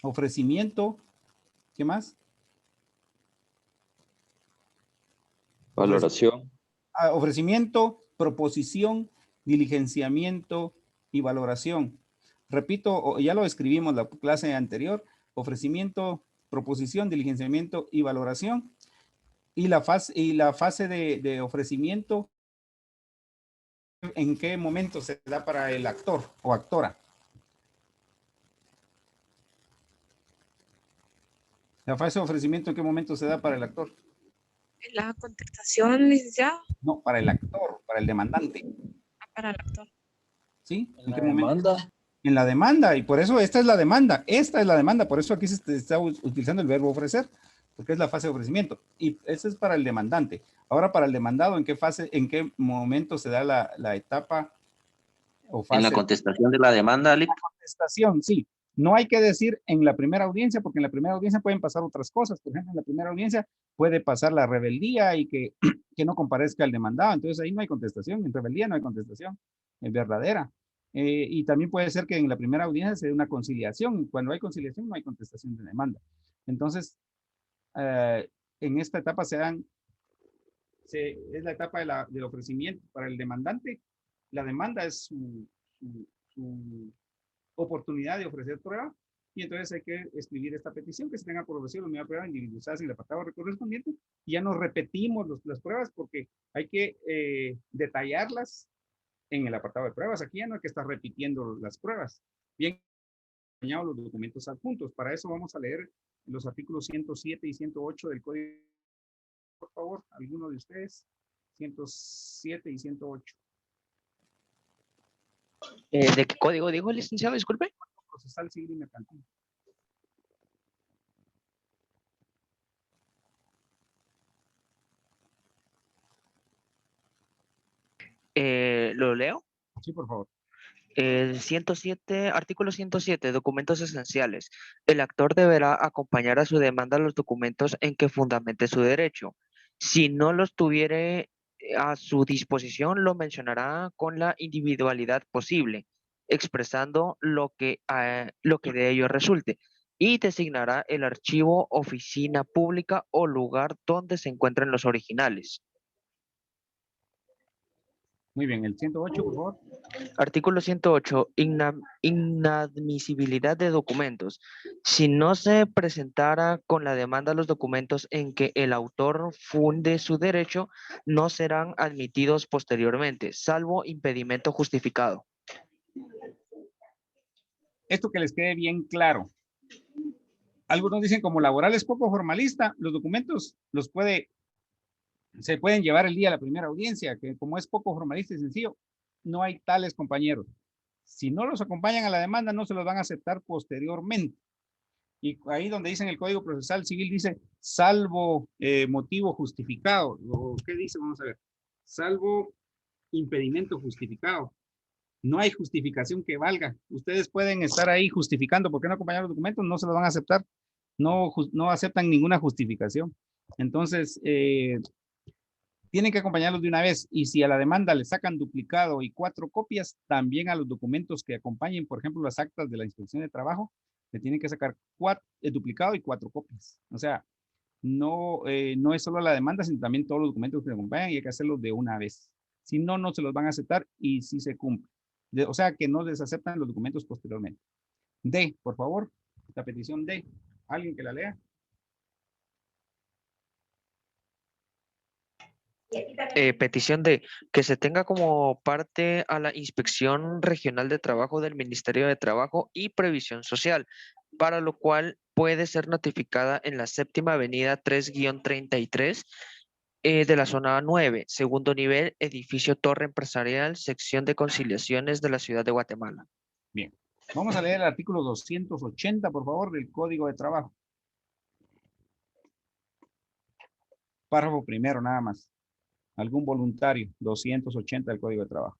Ofrecimiento. ¿Qué más? Valoración. Ofrecimiento, proposición, diligenciamiento y valoración. Repito, ya lo escribimos la clase anterior, ofrecimiento, proposición, diligenciamiento y valoración. Y la fase de ofrecimiento, ¿en qué momento se da para el actor o actora? La fase de ofrecimiento, ¿en qué momento se da para el actor? La contestación, licenciado. No, para el actor, para el demandante. Para el actor. ¿Sí? ¿En qué momento? demanda. En la demanda, y por eso esta es la demanda. Esta es la demanda, por eso aquí se está utilizando el verbo ofrecer, porque es la fase de ofrecimiento. Y eso es para el demandante. Ahora, para el demandado, ¿en qué fase, en qué momento se da la etapa o fase? En la contestación de la demanda, Ali. Contestación, sí. No hay que decir en la primera audiencia, porque en la primera audiencia pueden pasar otras cosas. Por ejemplo, en la primera audiencia puede pasar la rebeldía y que no comparezca el demandado. Entonces ahí no hay contestación. En rebeldía no hay contestación verdadera. Y también puede ser que en la primera audiencia se dé una conciliación. Cuando hay conciliación no hay contestación de demanda. Entonces, en esta etapa es la etapa del ofrecimiento. Para el demandante, la demanda es su oportunidad de ofrecer prueba, y entonces hay que escribir esta petición que se tenga por ofrecer la unidad de prueba individualizadas en el apartado correspondiente, y ya no repetimos las pruebas porque hay que detallarlas en el apartado de pruebas. Aquí ya no hay que estar repitiendo las pruebas. Bien, los documentos adjuntos. Para eso vamos a leer los artículos 107 y 108 del Código. Por favor, alguno de ustedes. 107 y 108. ¿De qué código dijo el licenciado? Disculpe. Procesal, civil y mercantil. ¿Lo leo? Sí, por favor. El 107, artículo 107, documentos esenciales. El actor deberá acompañar a su demanda los documentos en que fundamente su derecho. Si no los tuviere a su disposición, lo mencionará con la individualidad posible, expresando lo que de ello resulte, y designará el archivo, oficina pública o lugar donde se encuentren los originales. Muy bien, el 108, por favor. Artículo 108, inadmisibilidad de documentos. Si no se presentara con la demanda los documentos en que el autor funde su derecho, no serán admitidos posteriormente, salvo impedimento justificado. Esto que les quede bien claro. Algunos dicen como laboral es poco formalista, los documentos se pueden llevar el día a la primera audiencia, que como es poco formalista y sencillo, no hay tales compañeros. Si no los acompañan a la demanda, no se los van a aceptar posteriormente. Y ahí donde dicen el Código Procesal Civil dice, salvo motivo justificado. ¿O qué dice? Vamos a ver. Salvo impedimento justificado. No hay justificación que valga. Ustedes pueden estar ahí justificando por qué no acompañar los documentos, no se los van a aceptar. No aceptan ninguna justificación. Entonces, tienen que acompañarlos de una vez, y si a la demanda le sacan duplicado y 4 copias, también a los documentos que acompañen, por ejemplo, las actas de la inspección de trabajo, le tienen que sacar duplicado y 4 copias. O sea, no es solo la demanda, sino también todos los documentos que acompañan, y hay que hacerlos de una vez. Si no, no se los van a aceptar y sí se cumple. O sea, que no les aceptan los documentos posteriormente. D, por favor, la petición D. ¿Alguien que la lea? Petición de que se tenga como parte a la Inspección Regional de Trabajo del Ministerio de Trabajo y Previsión Social, para lo cual puede ser notificada en la 7ª Avenida 3-33 de la zona 9, segundo nivel, edificio Torre Empresarial, sección de conciliaciones de la ciudad de Guatemala. Bien, vamos a leer el artículo 280, por favor, del Código de Trabajo. Párrafo primero, nada más. Algún voluntario, 280 del Código de Trabajo.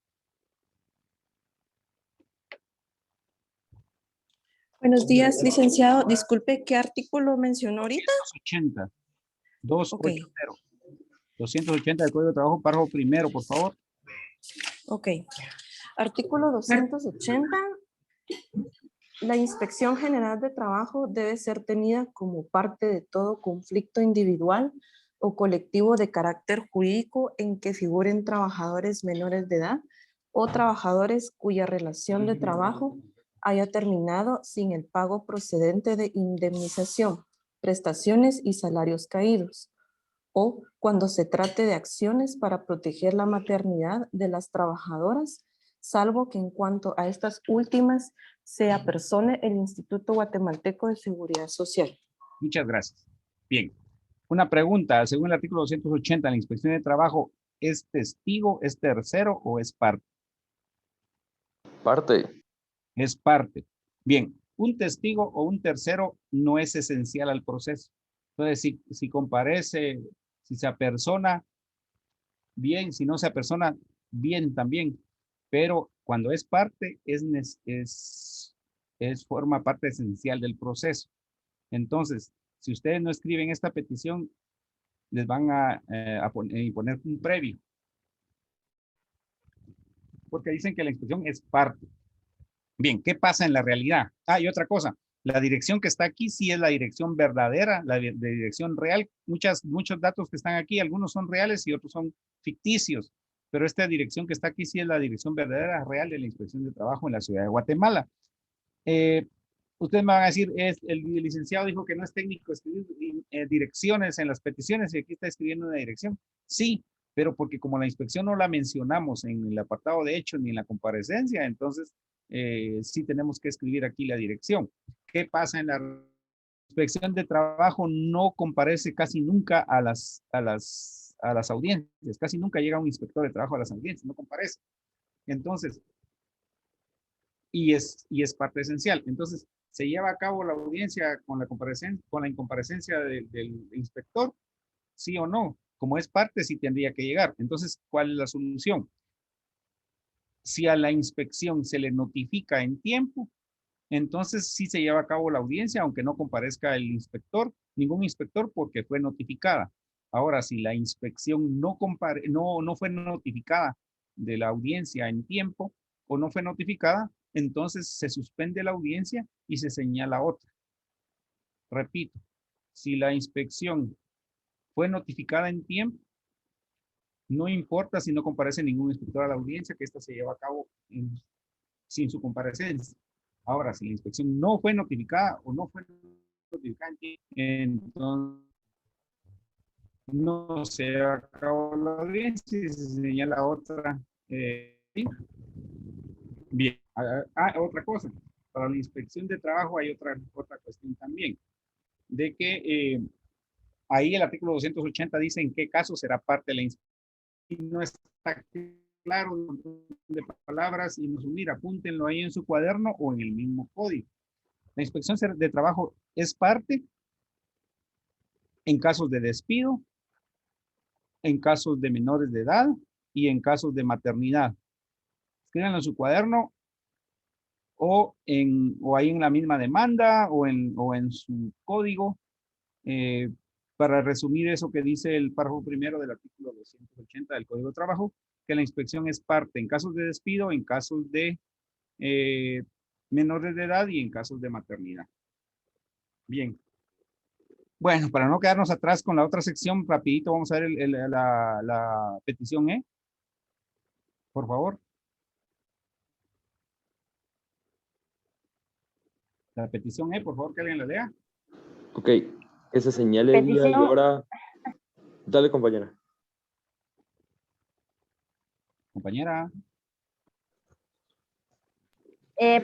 Buenos días, licenciado. Disculpe, ¿qué artículo mencionó ahorita? 280. 280. 280 del Código de Trabajo, párrafo primero, por favor. Ok. Artículo 280. La Inspección General de Trabajo debe ser tenida como parte de todo conflicto individual o colectivo de carácter jurídico en que figuren trabajadores menores de edad o trabajadores cuya relación de trabajo haya terminado sin el pago procedente de indemnización, prestaciones y salarios caídos, o cuando se trate de acciones para proteger la maternidad de las trabajadoras, salvo que en cuanto a estas últimas se apersone el Instituto Guatemalteco de Seguridad Social. Muchas gracias. Bien. Una pregunta, según el artículo 280, la inspección de trabajo, ¿es testigo, es tercero o es parte? Parte. Es parte. Bien, un testigo o un tercero no es esencial al proceso. Entonces, si comparece, si se apersona, bien, si no se apersona, bien también. Pero cuando es parte, forma parte esencial del proceso. Entonces, si ustedes no escriben esta petición, les van a imponer un previo. Porque dicen que la inspección es parte. Bien, ¿qué pasa en la realidad? Y otra cosa, la dirección que está aquí sí es la dirección verdadera, la dirección real. Muchos datos que están aquí, algunos son reales y otros son ficticios, pero esta dirección que está aquí sí es la dirección verdadera, real de la inspección de trabajo en la ciudad de Guatemala. Ustedes me van a decir, el licenciado dijo que no es técnico escribir direcciones en las peticiones y aquí está escribiendo una dirección. Sí, pero porque como la inspección no la mencionamos en el apartado de hechos ni en la comparecencia, entonces sí tenemos que escribir aquí la dirección. ¿Qué pasa en la inspección de trabajo? No comparece casi nunca a las audiencias, casi nunca llega un inspector de trabajo a las audiencias, no comparece. Entonces, y es parte esencial. Entonces, se lleva a cabo la audiencia con la incomparecencia del inspector, sí o no. Como es parte, sí tendría que llegar. Entonces, ¿cuál es la solución? Si a la inspección se le notifica en tiempo, entonces sí se lleva a cabo la audiencia, aunque no comparezca el inspector, ningún inspector, porque fue notificada. Ahora, si la inspección no fue notificada de la audiencia en tiempo o no fue notificada, entonces se suspende la audiencia y se señala otra. Repito, si la inspección fue notificada en tiempo, no importa si no comparece ningún inspector a la audiencia, que esta se lleva a cabo sin su comparecencia. Ahora, si la inspección no fue notificada o no fue notificada en tiempo, entonces no se lleva a cabo la audiencia y se señala otra. Bien, otra cosa, para la inspección de trabajo hay otra cuestión también, de que ahí el artículo 280 dice en qué caso será parte de la inspección. Y no está claro de palabras y nos unir, apúntenlo ahí en su cuaderno o en el mismo código. La inspección de trabajo es parte en casos de despido, en casos de menores de edad y en casos de maternidad. Escríbanlo en su cuaderno o ahí en la misma demanda o en su código para resumir eso que dice el párrafo primero del artículo 280 del Código de Trabajo, que la inspección es parte en casos de despido, en casos de menores de edad y en casos de maternidad. Bien. Bueno, para no quedarnos atrás con la otra sección, rapidito vamos a ver la petición E. Por favor. La petición E, por favor, que alguien la lea. Ok, que se señale día y hora. Dale, compañera. Compañera.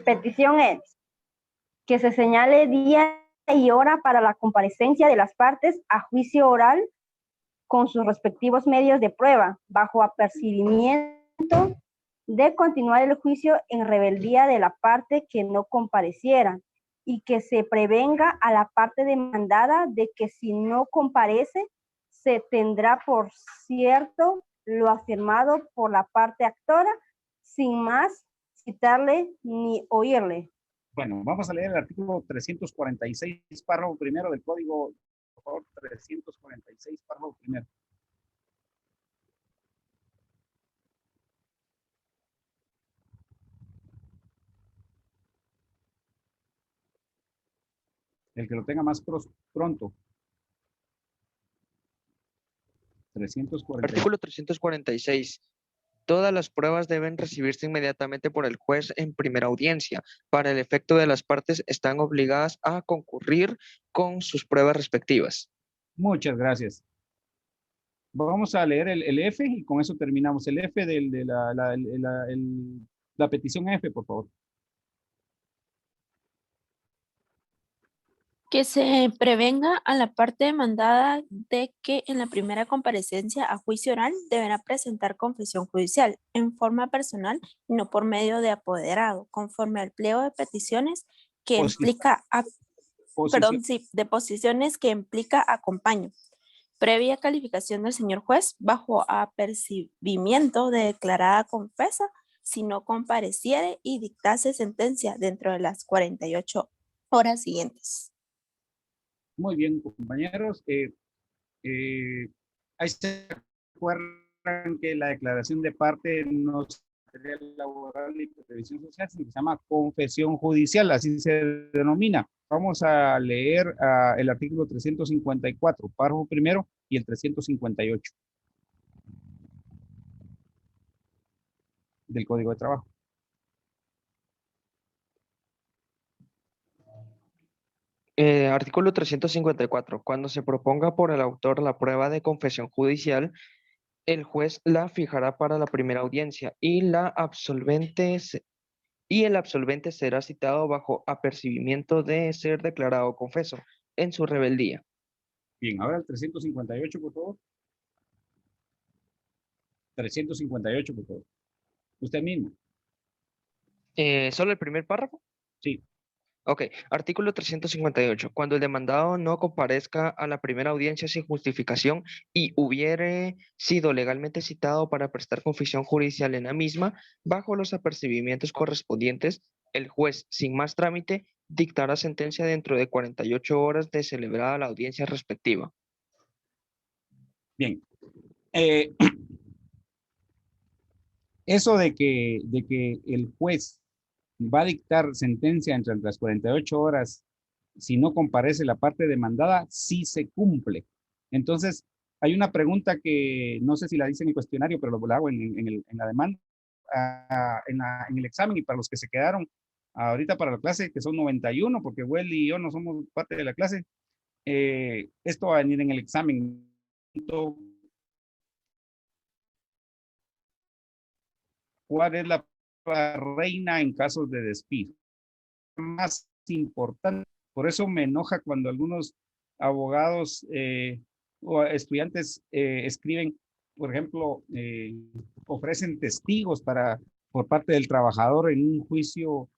Petición es que se señale día y hora para la comparecencia de las partes a juicio oral con sus respectivos medios de prueba, bajo apercibimiento de continuar el juicio en rebeldía de la parte que no compareciera, y que se prevenga a la parte demandada de que si no comparece, se tendrá por cierto lo afirmado por la parte actora, sin más citarle ni oírle. Bueno, vamos a leer el artículo 346, párrafo primero del Código, por favor, 346, párrafo primero. El que lo tenga más pronto. 346. Artículo 346. Todas las pruebas deben recibirse inmediatamente por el juez en primera audiencia. Para el efecto de las partes están obligadas a concurrir con sus pruebas respectivas. Muchas gracias. Vamos a leer el F y con eso terminamos. El F de la petición F, por favor. Que se prevenga a la parte demandada de que en la primera comparecencia a juicio oral deberá presentar confesión judicial en forma personal y no por medio de apoderado, conforme al pliego de peticiones que implica, deposiciones que implica acompaño, previa calificación del señor juez bajo apercibimiento de declarada confesa si no compareciere y dictase sentencia dentro de las 48 horas siguientes. Muy bien, compañeros. Ahí se acuerdan que la declaración de parte no es material laboral y previsión social, sino que se llama confesión judicial, así se denomina. Vamos a leer el artículo 354, párrafo primero, y el 358 del Código de Trabajo. Artículo 354. Cuando se proponga por el autor la prueba de confesión judicial, el juez la fijará para la primera audiencia y el absolvente será citado bajo apercibimiento de ser declarado confeso en su rebeldía. Bien, ahora el 358, por favor. 358, por favor. Usted mismo. ¿Solo el primer párrafo? Sí. Ok, artículo 358. Cuando el demandado no comparezca a la primera audiencia sin justificación y hubiere sido legalmente citado para prestar confesión judicial en la misma, bajo los apercibimientos correspondientes, el juez, sin más trámite, dictará sentencia dentro de 48 horas de celebrada la audiencia respectiva. Bien. Eso de que el juez va a dictar sentencia entre las 48 horas si no comparece la parte demandada, sí se cumple. Entonces, hay una pregunta que no sé si la dice en el cuestionario, pero lo hago en la demanda, en el examen, y para los que se quedaron ahorita para la clase, que son 91, porque Welly y yo no somos parte de la clase, esto va a venir en el examen. ¿Cuál es la reina en casos de despido? Más importante. Por eso me enoja cuando algunos abogados o estudiantes escriben, por ejemplo, ofrecen testigos por parte del trabajador en un juicio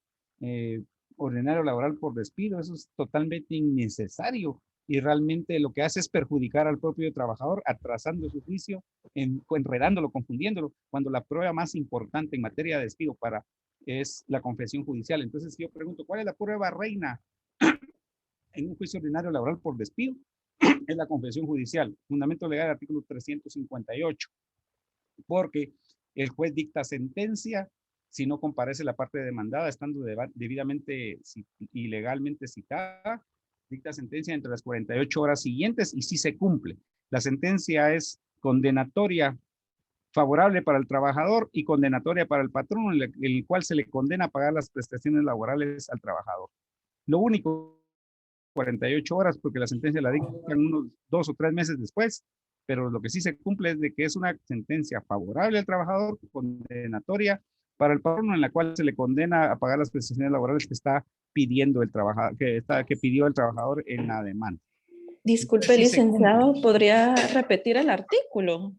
ordinario laboral por despido. Eso es totalmente innecesario y realmente lo que hace es perjudicar al propio trabajador, atrasando su juicio, enredándolo, confundiéndolo, cuando la prueba más importante en materia de despido es la confesión judicial. Entonces yo pregunto, ¿cuál es la prueba reina en un juicio ordinario laboral por despido? Es la confesión judicial, fundamento legal, artículo 358, porque el juez dicta sentencia si no comparece la parte demandada, estando debidamente y legalmente citada, dicta sentencia entre las 48 horas siguientes y sí se cumple. La sentencia es condenatoria favorable para el trabajador y condenatoria para el patrón, en el cual se le condena a pagar las prestaciones laborales al trabajador. Lo único, 48 horas, porque la sentencia la dictan unos 2 o 3 meses después, pero lo que sí se cumple es de que es una sentencia favorable al trabajador, condenatoria para el patrón, en la cual se le condena a pagar las prestaciones laborales que está pidiendo el trabajador, que pidió el trabajador en la demanda. Disculpe, Sí, licenciado, ¿podría repetir el artículo?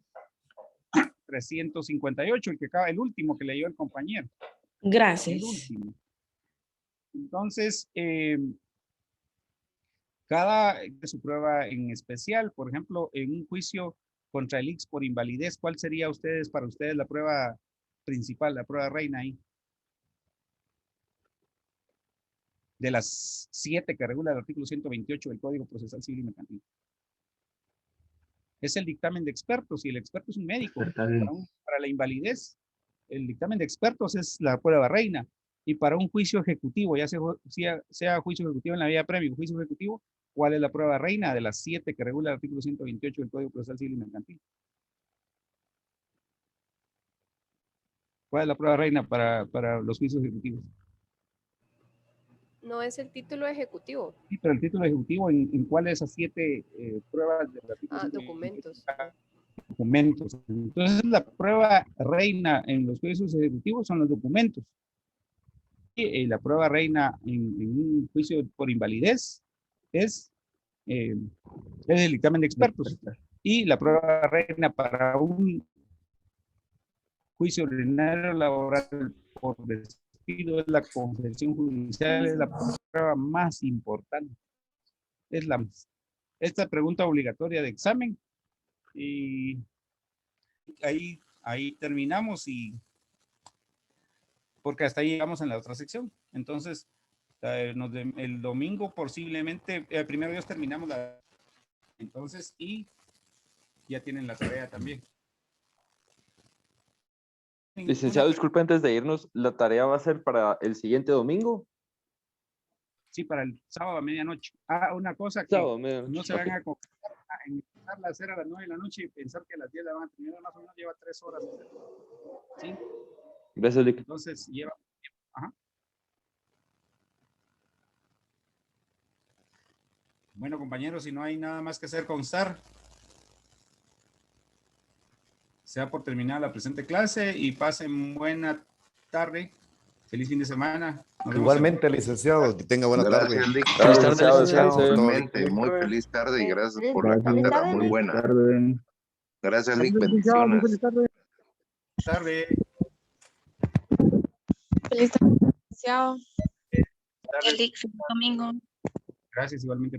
358, el último que leyó el compañero. Gracias. El último. Entonces, cada de su prueba en especial, por ejemplo, en un juicio contra el IX por invalidez, ¿cuál sería para ustedes la prueba principal, la prueba reina ahí? De las 7 que regula el artículo 128 del Código Procesal Civil y Mercantil. Es el dictamen de expertos, y el experto es un médico. Para la invalidez, el dictamen de expertos es la prueba reina. Y para un juicio ejecutivo, ya sea juicio ejecutivo en la vía previa o juicio ejecutivo, ¿cuál es la prueba reina de las 7 que regula el artículo 128 del Código Procesal Civil y Mercantil? ¿Cuál es la prueba reina para los juicios ejecutivos? No es el título ejecutivo. Sí, pero el título ejecutivo, ¿en cuál de esas 7 pruebas del artículo 128? Documentos. documentos. Entonces, la prueba reina en los juicios ejecutivos son los documentos. Y la prueba reina en un juicio por invalidez es el dictamen de expertos. Y la prueba reina para un juicio ordinario laboral por despido es la confesión judicial, es la prueba más importante. Es esta pregunta obligatoria de examen. Y ahí terminamos, y porque hasta ahí llegamos en la otra sección. Entonces, el domingo posiblemente, primero Dios, terminamos entonces, y ya tienen la tarea también. Licenciado, disculpe, antes de irnos, ¿la tarea va a ser para el siguiente domingo? Sí, para el sábado a medianoche. Una cosa que no se van a empezar a hacer a las 9 de la noche y pensar que a las 10 la van a terminar, más o menos lleva 3 horas. ¿Sí? Gracias, Lic. Entonces lleva tiempo. Ajá. Bueno, compañeros, si no hay nada más que hacer, constar. Se da por terminada la presente clase y pasen buena tarde. Feliz fin de semana. Igualmente, licenciado, que tenga buena tarde. Gracias, Lic. Feliz tarde, Igualmente, muy feliz tarde y gracias por la cátedra, muy buena. Gracias, Lic. Bendiciones. Feliz tarde. Feliz tarde, licenciado. Lic, feliz domingo. Gracias, igualmente.